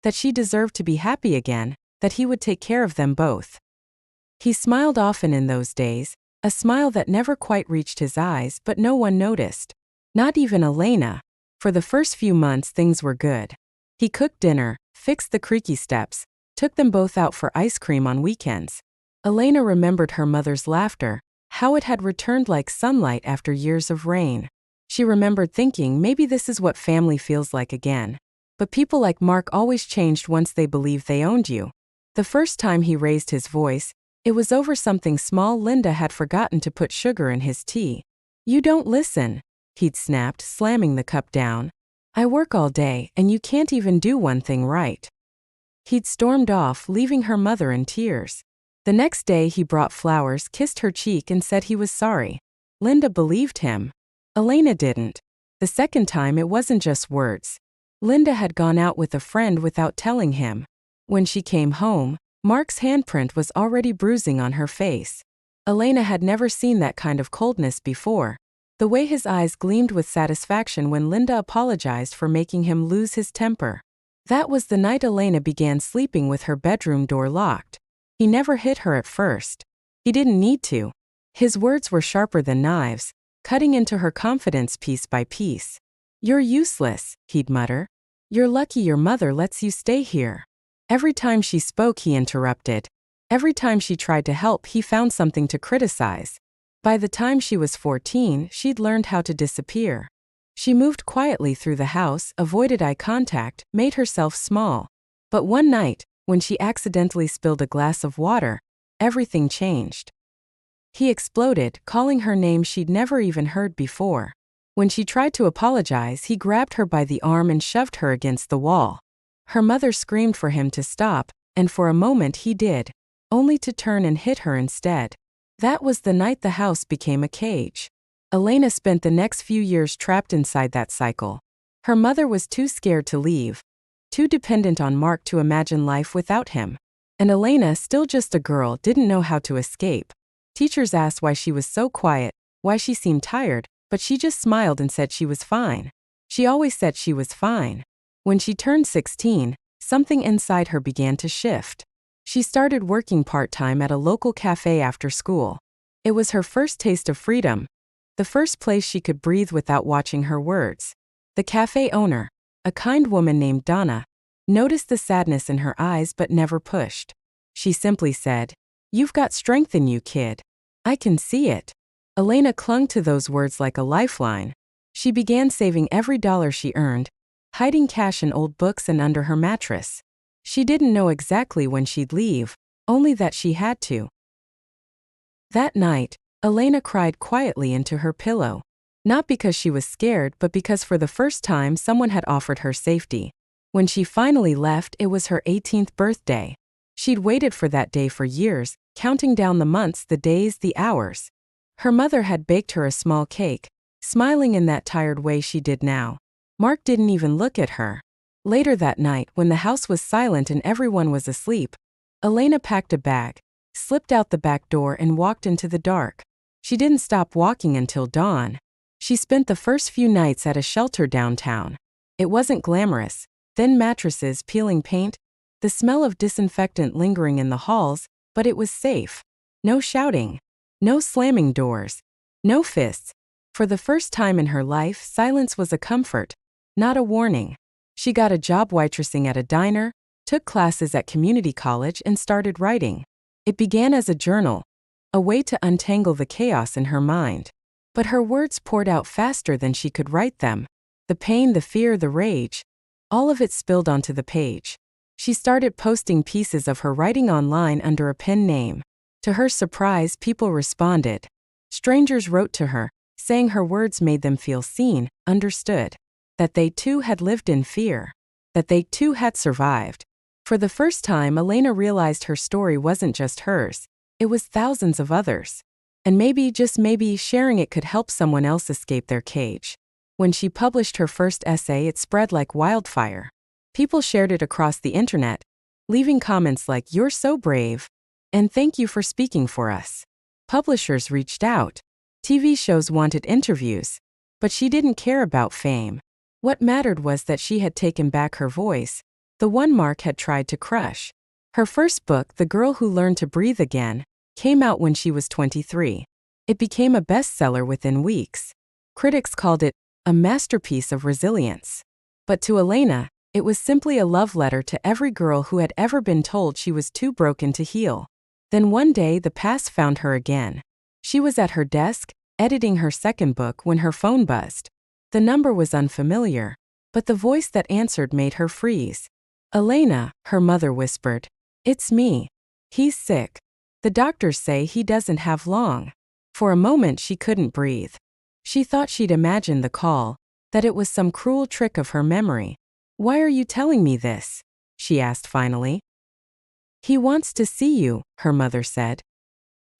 That she deserved to be happy again, that he would take care of them both. He smiled often in those days, a smile that never quite reached his eyes, but no one noticed. Not even Elena. For the first few months things were good. He cooked dinner, fixed the creaky steps, took them both out for ice cream on weekends. Elena remembered her mother's laughter, how it had returned like sunlight after years of rain. She remembered thinking maybe this is what family feels like again. But people like Mark always changed once they believed they owned you. The first time he raised his voice, it was over something small. Linda had forgotten to put sugar in his tea. "You don't listen," he'd snapped, slamming the cup down. "I work all day, and you can't even do one thing right." He'd stormed off, leaving her mother in tears. The next day he brought flowers, kissed her cheek, and said he was sorry. Linda believed him. Elena didn't. The second time it wasn't just words. Linda had gone out with a friend without telling him. When she came home, Mark's handprint was already bruising on her face. Elena had never seen that kind of coldness before. The way his eyes gleamed with satisfaction when Linda apologized for making him lose his temper. That was the night Elena began sleeping with her bedroom door locked. He never hit her at first. He didn't need to. His words were sharper than knives, cutting into her confidence piece by piece. "You're useless," he'd mutter. "You're lucky your mother lets you stay here." Every time she spoke, he interrupted. Every time she tried to help, he found something to criticize. By the time she was 14, she'd learned how to disappear. She moved quietly through the house, avoided eye contact, made herself small. But one night, when she accidentally spilled a glass of water, everything changed. He exploded, calling her names she'd never even heard before. When she tried to apologize, he grabbed her by the arm and shoved her against the wall. Her mother screamed for him to stop, and for a moment he did, only to turn and hit her instead. That was the night the house became a cage. Elena spent the next few years trapped inside that cycle. Her mother was too scared to leave, too dependent on Mark to imagine life without him. And Elena, still just a girl, didn't know how to escape. Teachers asked why she was so quiet, why she seemed tired, but she just smiled and said she was fine. She always said she was fine. When she turned 16, something inside her began to shift. She started working part-time at a local cafe after school. It was her first taste of freedom, the first place she could breathe without watching her words. The cafe owner, a kind woman named Donna, noticed the sadness in her eyes but never pushed. She simply said, "You've got strength in you, kid. I can see it." Elena clung to those words like a lifeline. She began saving every dollar she earned, hiding cash in old books and under her mattress. She didn't know exactly when she'd leave, only that she had to. That night, Elena cried quietly into her pillow. Not because she was scared, but because for the first time someone had offered her safety. When she finally left, it was her 18th birthday. She'd waited for that day for years, counting down the months, the days, the hours. Her mother had baked her a small cake, smiling in that tired way she did now. Mark didn't even look at her. Later that night, when the house was silent and everyone was asleep, Elena packed a bag, slipped out the back door and walked into the dark. She didn't stop walking until dawn. She spent the first few nights at a shelter downtown. It wasn't glamorous, thin mattresses peeling paint, the smell of disinfectant lingering in the halls, but it was safe. No shouting, no slamming doors, no fists. For the first time in her life, silence was a comfort, not a warning. She got a job waitressing at a diner, took classes at community college, and started writing. It began as a journal, a way to untangle the chaos in her mind. But her words poured out faster than she could write them. The pain, the fear, the rage, all of it spilled onto the page. She started posting pieces of her writing online under a pen name. To her surprise, people responded. Strangers wrote to her, saying her words made them feel seen, understood. That they too had lived in fear. That they too had survived. For the first time, Elena realized her story wasn't just hers. It was thousands of others. And maybe, just maybe, sharing it could help someone else escape their cage. When she published her first essay, it spread like wildfire. People shared it across the internet, leaving comments like, "You're so brave," and "Thank you for speaking for us." Publishers reached out. TV shows wanted interviews. But she didn't care about fame. What mattered was that she had taken back her voice, the one Mark had tried to crush. Her first book, The Girl Who Learned to Breathe Again, came out when she was 23. It became a bestseller within weeks. Critics called it a masterpiece of resilience. But to Elena, It was simply a love letter to every girl who had ever been told she was too broken to heal. Then one day the past found her again. She was at her desk, editing her second book when her phone buzzed. The number was unfamiliar, but the voice that answered made her freeze. "Elena," her mother whispered. "It's me. He's sick. The doctors say he doesn't have long." For a moment she couldn't breathe. She thought she'd imagined the call, that it was some cruel trick of her memory. "Why are you telling me this?" she asked finally. "He wants to see you," her mother said.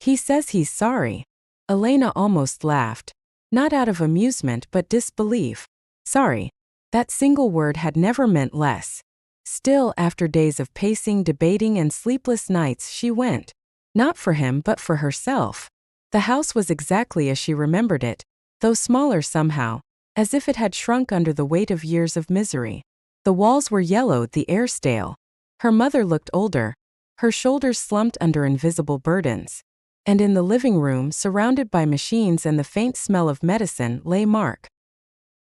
"He says he's sorry." Elena almost laughed, not out of amusement but disbelief. Sorry. That single word had never meant less. Still, after days of pacing, debating, and sleepless nights, she went. Not for him but for herself. The house was exactly as she remembered it, though smaller somehow, as if it had shrunk under the weight of years of misery. The walls were yellowed, the air stale. Her mother looked older, her shoulders slumped under invisible burdens. And in the living room, surrounded by machines and the faint smell of medicine, lay Mark.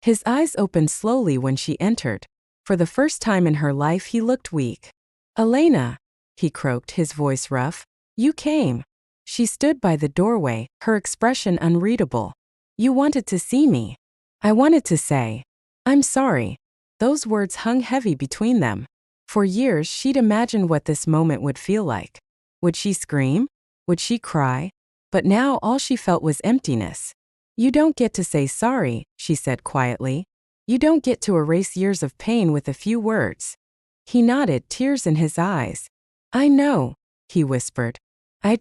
His eyes opened slowly when she entered. For the first time in her life he looked weak. "Elena," he croaked, his voice rough. "You came." She stood by the doorway, her expression unreadable. "You wanted to see me." "I wanted to say, I'm sorry." Those words hung heavy between them. For years she'd imagined what this moment would feel like. Would she scream? Would she cry? But now all she felt was emptiness. "You don't get to say sorry," she said quietly. "You don't get to erase years of pain with a few words." He nodded, tears in his eyes. "I know," he whispered. I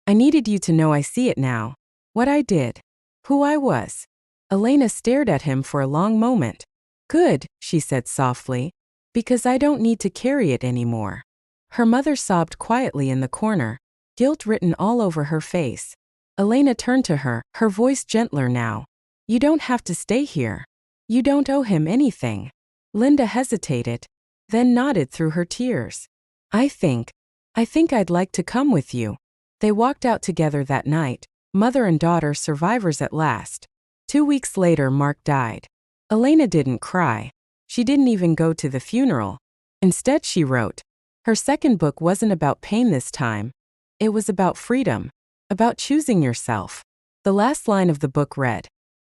needed you to know I see it now. What I did. Who I was." Elena stared at him for a long moment. "Good," she said softly. "Because I don't need to carry it anymore." Her mother sobbed quietly in the corner, guilt written all over her face. Elena turned to her, her voice gentler now. "You don't have to stay here. You don't owe him anything." Linda hesitated, then nodded through her tears. I think I'd like to come with you." They walked out together that night, mother and daughter, survivors at last. 2 weeks later Mark died. Elena didn't cry. She didn't even go to the funeral. Instead she wrote. Her second book wasn't about pain this time. It was about freedom. About choosing yourself. The last line of the book read,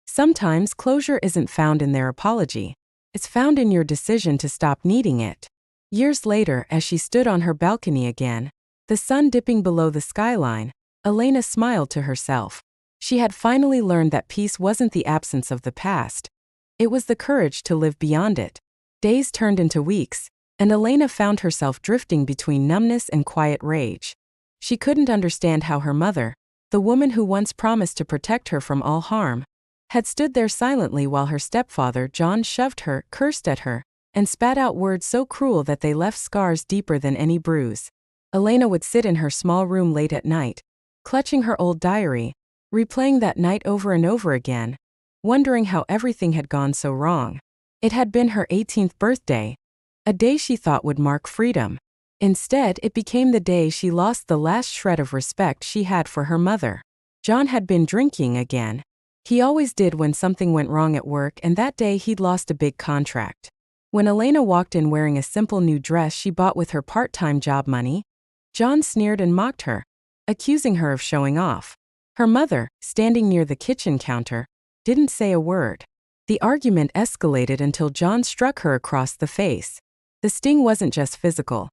"Sometimes closure isn't found in their apology. It's found in your decision to stop needing it." Years later, as she stood on her balcony again, the sun dipping below the skyline, Elena smiled to herself. She had finally learned that peace wasn't the absence of the past. It was the courage to live beyond it. Days turned into weeks, and Elena found herself drifting between numbness and quiet rage. She couldn't understand how her mother, the woman who once promised to protect her from all harm, had stood there silently while her stepfather, John, shoved her, cursed at her, and spat out words so cruel that they left scars deeper than any bruise. Elena would sit in her small room late at night, clutching her old diary, replaying that night over and over again, wondering how everything had gone so wrong. It had been her 18th birthday, a day she thought would mark freedom. Instead, it became the day she lost the last shred of respect she had for her mother. John had been drinking again. He always did when something went wrong at work, and that day he'd lost a big contract. When Elena walked in wearing a simple new dress she bought with her part-time job money, John sneered and mocked her, accusing her of showing off. Her mother, standing near the kitchen counter, didn't say a word. The argument escalated until John struck her across the face. The sting wasn't just physical.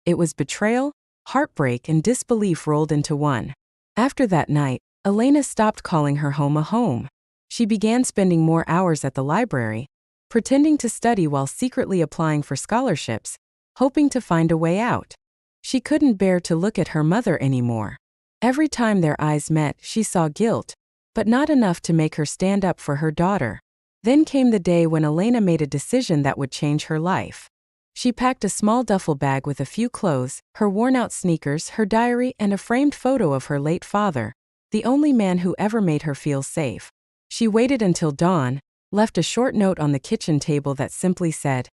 It was betrayal, heartbreak, and disbelief rolled into one. After that night, Elena stopped calling her home a home. She began spending more hours at the library, pretending to study while secretly applying for scholarships, hoping to find a way out. She couldn't bear to look at her mother anymore. Every time their eyes met, she saw guilt, but not enough to make her stand up for her daughter. Then came the day when Elena made a decision that would change her life. She packed a small duffel bag with a few clothes, her worn-out sneakers, her diary, and a framed photo of her late father, the only man who ever made her feel safe. She waited until dawn, left a short note on the kitchen table that simply said,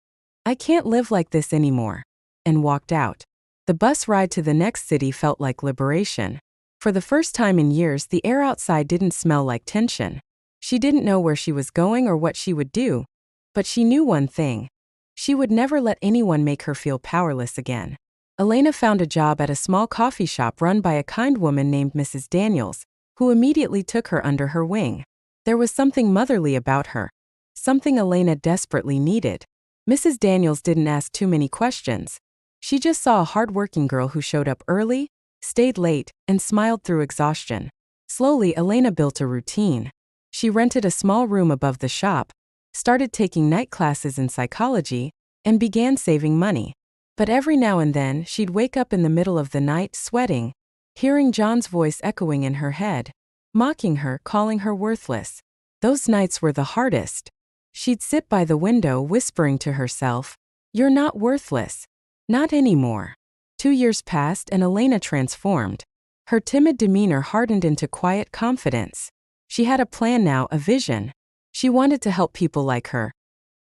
"I can't live like this anymore," and walked out. The bus ride to the next city felt like liberation. For the first time in years, the air outside didn't smell like tension. She didn't know where she was going or what she would do, but she knew one thing. She would never let anyone make her feel powerless again. Elena found a job at a small coffee shop run by a kind woman named Mrs. Daniels, who immediately took her under her wing. There was something motherly about her, something Elena desperately needed. Mrs. Daniels didn't ask too many questions. She just saw a hard-working girl who showed up early, stayed late, and smiled through exhaustion. Slowly, Elena built a routine. She rented a small room above the shop, started taking night classes in psychology, and began saving money. But every now and then, she'd wake up in the middle of the night, sweating, hearing John's voice echoing in her head, mocking her, calling her worthless. Those nights were the hardest. She'd sit by the window whispering to herself, "You're not worthless. Not anymore." 2 years passed and Elena transformed. Her timid demeanor hardened into quiet confidence. She had a plan now, a vision. She wanted to help people like her,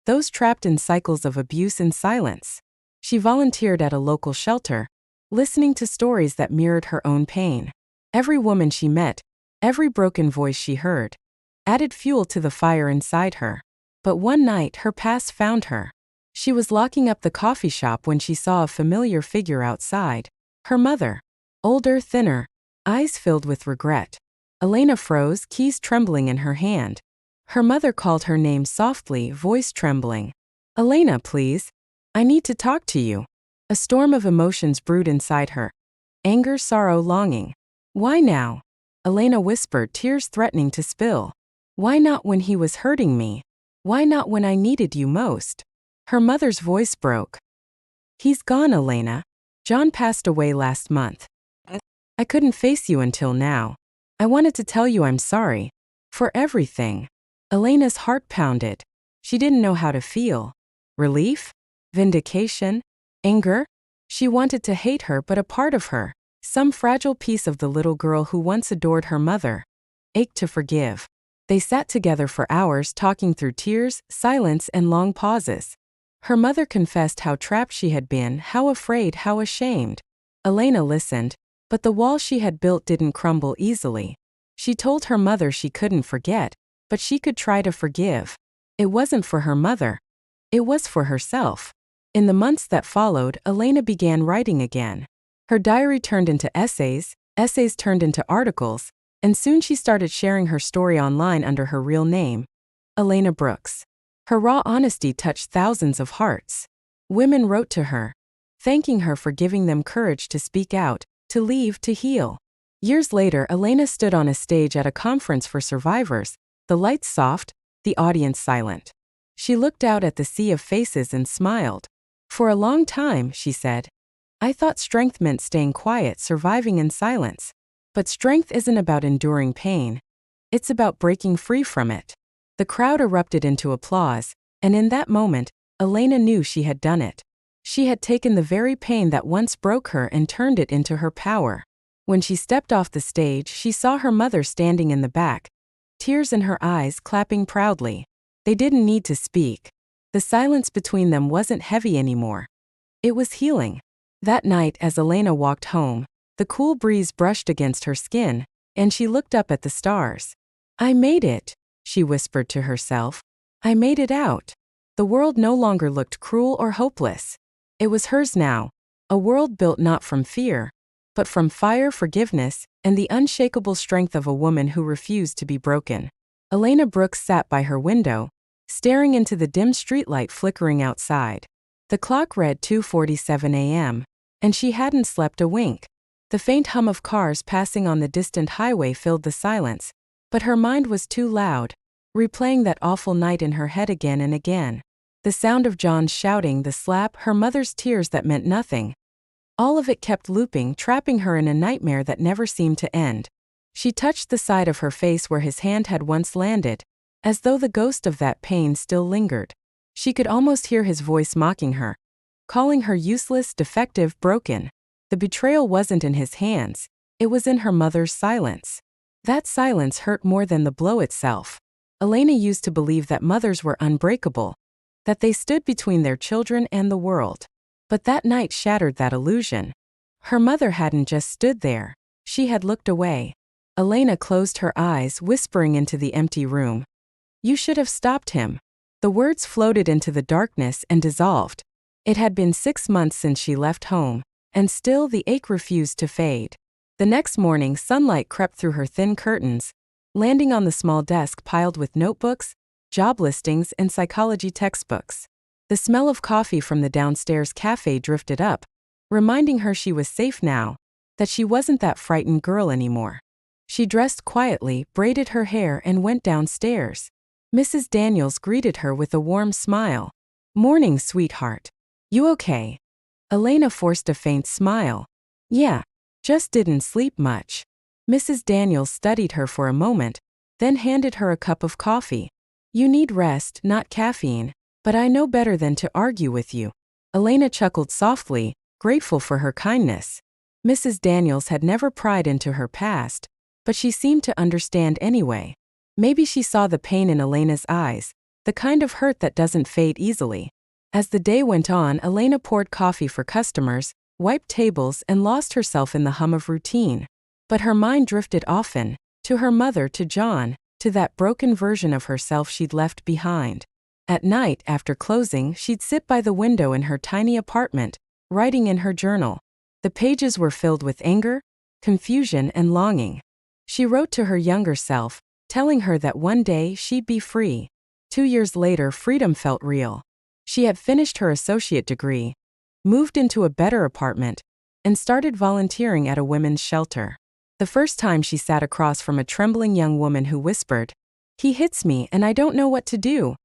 those trapped in cycles of abuse and silence. She volunteered at a local shelter, listening to stories that mirrored her own pain. Every woman she met, every broken voice she heard, added fuel to the fire inside her. But one night, her past found her. She was locking up the coffee shop when she saw a familiar figure outside. Her mother. Older, thinner, eyes filled with regret. Elena froze, keys trembling in her hand. Her mother called her name softly, voice trembling. "Elena, please. I need to talk to you." A storm of emotions brewed inside her. Anger, sorrow, longing. "Why now?" Elena whispered, tears threatening to spill. "Why not when he was hurting me? Why not when I needed you most?" Her mother's voice broke. "He's gone, Elena. John passed away last month. I couldn't face you until now. I wanted to tell you I'm sorry. For everything." Elena's heart pounded. She didn't know how to feel. Relief? Vindication? Anger? She wanted to hate her, but a part of her, some fragile piece of the little girl who once adored her mother, ached to forgive. They sat together for hours, talking through tears, silence, and long pauses. Her mother confessed how trapped she had been, how afraid, how ashamed. Elena listened, but the wall she had built didn't crumble easily. She told her mother she couldn't forget, but she could try to forgive. It wasn't for her mother. It was for herself. In the months that followed, Elena began writing again. Her diary turned into essays, essays turned into articles, and soon she started sharing her story online under her real name, Elena Brooks. Her raw honesty touched thousands of hearts. Women wrote to her, thanking her for giving them courage to speak out, to leave, to heal. Years later, Elena stood on a stage at a conference for survivors, the lights soft, the audience silent. She looked out at the sea of faces and smiled. "For a long time," she said, "I thought strength meant staying quiet, surviving in silence. But strength isn't about enduring pain. It's about breaking free from it." The crowd erupted into applause, and in that moment, Elena knew she had done it. She had taken the very pain that once broke her and turned it into her power. When she stepped off the stage, she saw her mother standing in the back, tears in her eyes, clapping proudly. They didn't need to speak. The silence between them wasn't heavy anymore. It was healing. That night, as Elena walked home, the cool breeze brushed against her skin, and she looked up at the stars. "I made it," she whispered to herself. "I made it out." The world no longer looked cruel or hopeless. It was hers now, a world built not from fear, but from fire, forgiveness, and the unshakable strength of a woman who refused to be broken. Elena Brooks sat by her window, staring into the dim streetlight flickering outside. The clock read 2:47 a.m., and she hadn't slept a wink. The faint hum of cars passing on the distant highway filled the silence, but her mind was too loud, replaying that awful night in her head again and again. The sound of John's shouting, the slap, her mother's tears that meant nothing. All of it kept looping, trapping her in a nightmare that never seemed to end. She touched the side of her face where his hand had once landed, as though the ghost of that pain still lingered. She could almost hear his voice mocking her, calling her useless, defective, broken. The betrayal wasn't in his hands, it was in her mother's silence. That silence hurt more than the blow itself. Elena used to believe that mothers were unbreakable, that they stood between their children and the world. But that night shattered that illusion. Her mother hadn't just stood there, she had looked away. Elena closed her eyes, whispering into the empty room. "You should have stopped him. The words floated into the darkness and dissolved. It had been 6 months since she left home, and still the ache refused to fade. The next morning, sunlight crept through her thin curtains, landing on the small desk piled with notebooks, job listings, and psychology textbooks. The smell of coffee from the downstairs cafe drifted up, reminding her she was safe now, that she wasn't that frightened girl anymore. She dressed quietly, braided her hair, and went downstairs. Mrs. Daniels greeted her with a warm smile. "Morning, sweetheart. You okay?" Elena forced a faint smile. "Yeah, just didn't sleep much." Mrs. Daniels studied her for a moment, then handed her a cup of coffee. "You need rest, not caffeine, but I know better than to argue with you." Elena chuckled softly, grateful for her kindness. Mrs. Daniels had never pried into her past, but she seemed to understand anyway. Maybe she saw the pain in Elena's eyes, the kind of hurt that doesn't fade easily. As the day went on, Elena poured coffee for customers, wiped tables, and lost herself in the hum of routine. But her mind drifted often, to her mother, to John, to that broken version of herself she'd left behind. At night, after closing, she'd sit by the window in her tiny apartment, writing in her journal. The pages were filled with anger, confusion, and longing. She wrote to her younger self, telling her that one day she'd be free. 2 years later, freedom felt real. She had finished her associate degree, moved into a better apartment, and started volunteering at a women's shelter. The first time she sat across from a trembling young woman who whispered, "He hits me and I don't know what to do."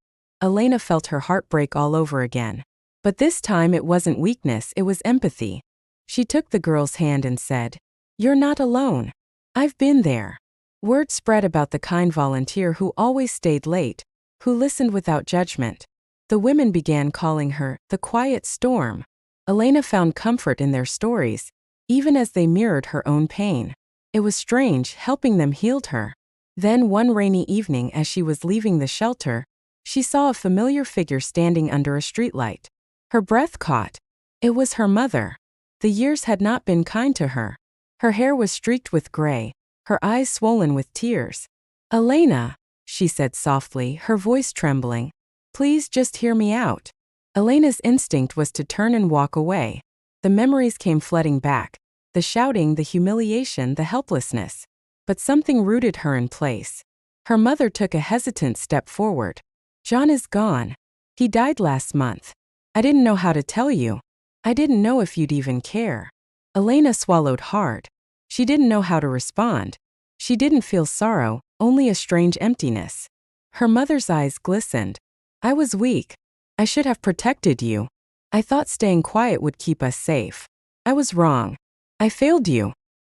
Elena felt her heart break all over again. But this time it wasn't weakness, it was empathy. She took the girl's hand and said, "You're not alone. I've been there." Word spread about the kind volunteer who always stayed late, who listened without judgment. The women began calling her the quiet storm. Elena found comfort in their stories, even as they mirrored her own pain. It was strange, helping them healed her. Then one rainy evening, as she was leaving the shelter, she saw a familiar figure standing under a streetlight. Her breath caught. It was her mother. The years had not been kind to her. Her hair was streaked with gray, her eyes swollen with tears. "Elena," she said softly, her voice trembling, "please just hear me out." Elena's instinct was to turn and walk away. The memories came flooding back, the shouting, the humiliation, the helplessness. But something rooted her in place. Her mother took a hesitant step forward. "John is gone. He died last month. I didn't know how to tell you. I didn't know if you'd even care." Elena swallowed hard. She didn't know how to respond. She didn't feel sorrow, only a strange emptiness. Her mother's eyes glistened. "I was weak. I should have protected you. I thought staying quiet would keep us safe. I was wrong. I failed you."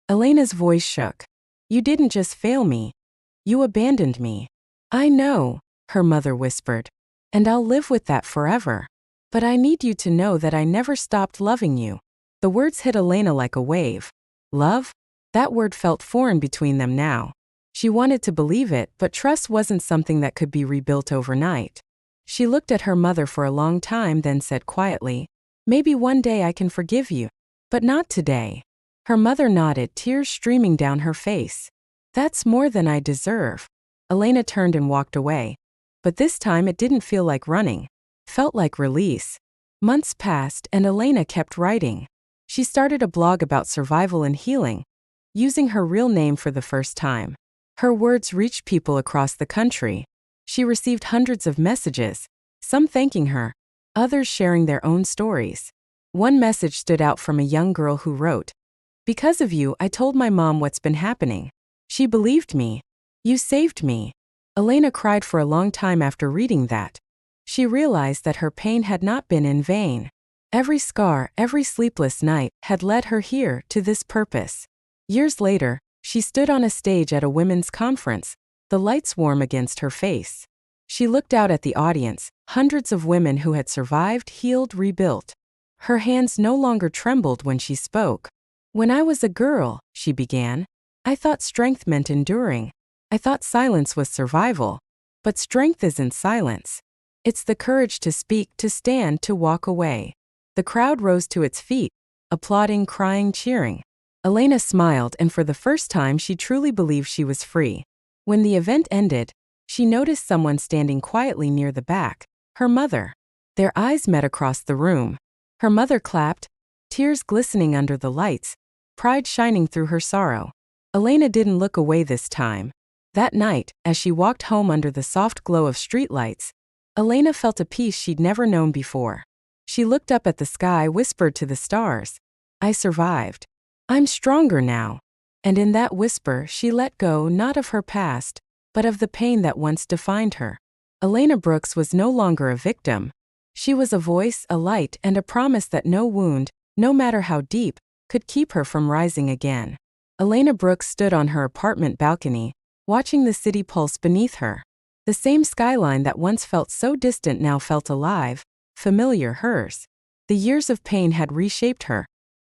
Elena's voice shook. "You didn't just fail me. You abandoned me." "I know," her mother whispered, "and I'll live with that forever. But I need you to know that I never stopped loving you." The words hit Elena like a wave. Love? That word felt foreign between them now. She wanted to believe it, but trust wasn't something that could be rebuilt overnight. She looked at her mother for a long time, then said quietly, "Maybe one day I can forgive you. But not today." Her mother nodded, tears streaming down her face. "That's more than I deserve." Elena turned and walked away. But this time it didn't feel like running. It felt like release. Months passed and Elena kept writing. She started a blog about survival and healing, using her real name for the first time. Her words reached people across the country. She received hundreds of messages, some thanking her, others sharing their own stories. One message stood out from a young girl who wrote, "Because of you, I told my mom what's been happening. She believed me. You saved me." Elena cried for a long time after reading that. She realized that her pain had not been in vain. Every scar, every sleepless night, had led her here, to this purpose. Years later, she stood on a stage at a women's conference, the lights warm against her face. She looked out at the audience, hundreds of women who had survived, healed, rebuilt. Her hands no longer trembled when she spoke. "When I was a girl," she began, "I thought strength meant enduring. I thought silence was survival. But strength isn't silence. It's the courage to speak, to stand, to walk away." The crowd rose to its feet, applauding, crying, cheering. Elena smiled, and for the first time she truly believed she was free. When the event ended, she noticed someone standing quietly near the back, her mother. Their eyes met across the room. Her mother clapped, tears glistening under the lights, pride shining through her sorrow. Elena didn't look away this time. That night, as she walked home under the soft glow of streetlights, Elena felt a peace she'd never known before. She looked up at the sky, whispered to the stars, "I survived. I'm stronger now." And in that whisper, she let go not of her past, but of the pain that once defined her. Elena Brooks was no longer a victim. She was a voice, a light, and a promise that no wound, no matter how deep, could keep her from rising again. Elena Brooks stood on her apartment balcony, watching the city pulse beneath her. The same skyline that once felt so distant now felt alive, familiar, hers. The years of pain had reshaped her,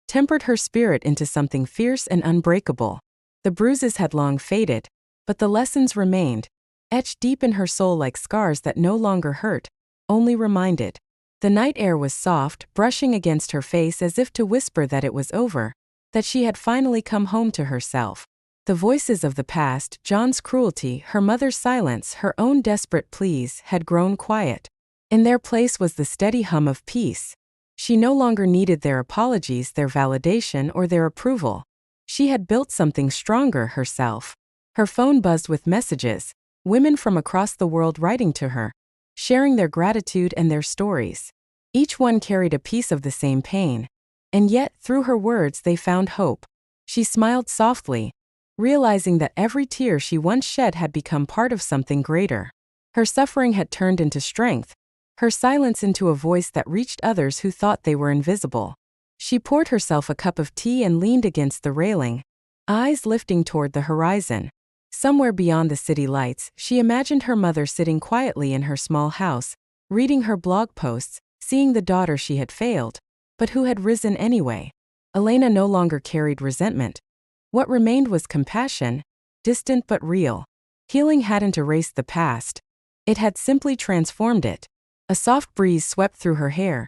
tempered her spirit into something fierce and unbreakable. The bruises had long faded, but the lessons remained, etched deep in her soul like scars that no longer hurt, only reminded. The night air was soft, brushing against her face as if to whisper that it was over, that she had finally come home to herself. The voices of the past, John's cruelty, her mother's silence, her own desperate pleas, had grown quiet. In their place was the steady hum of peace. She no longer needed their apologies, their validation, or their approval. She had built something stronger herself. Her phone buzzed with messages, women from across the world writing to her, sharing their gratitude and their stories. Each one carried a piece of the same pain. And yet, through her words, they found hope. She smiled softly, realizing that every tear she once shed had become part of something greater. Her suffering had turned into strength, her silence into a voice that reached others who thought they were invisible. She poured herself a cup of tea and leaned against the railing, eyes lifting toward the horizon. Somewhere beyond the city lights, she imagined her mother sitting quietly in her small house, reading her blog posts, seeing the daughter she had failed, but who had risen anyway. Elena no longer carried resentment. What remained was compassion, distant but real. Healing hadn't erased the past. It had simply transformed it. A soft breeze swept through her hair,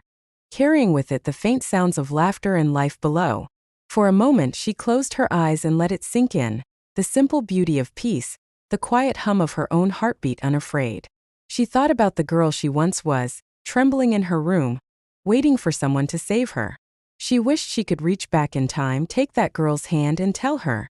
carrying with it the faint sounds of laughter and life below. For a moment she closed her eyes and let it sink in, the simple beauty of peace, the quiet hum of her own heartbeat unafraid. She thought about the girl she once was, trembling in her room, waiting for someone to save her. She wished she could reach back in time, take that girl's hand and tell her,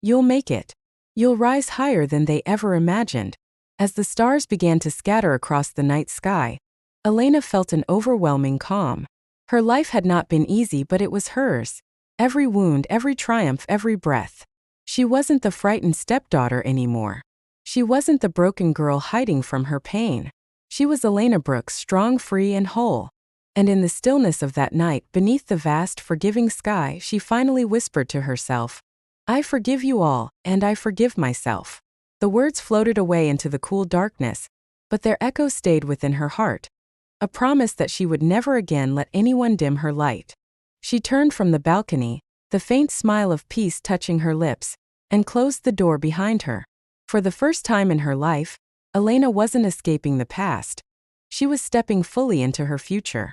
"You'll make it. You'll rise higher than they ever imagined." As the stars began to scatter across the night sky, Elena felt an overwhelming calm. Her life had not been easy, but it was hers. Every wound, every triumph, every breath. She wasn't the frightened stepdaughter anymore. She wasn't the broken girl hiding from her pain. She was Elena Brooks, strong, free, and whole. And in the stillness of that night, beneath the vast, forgiving sky, she finally whispered to herself, "I forgive you all, and I forgive myself." The words floated away into the cool darkness, but their echo stayed within her heart, a promise that she would never again let anyone dim her light. She turned from the balcony, the faint smile of peace touching her lips, and closed the door behind her. For the first time in her life, Elena wasn't escaping the past. She was stepping fully into her future.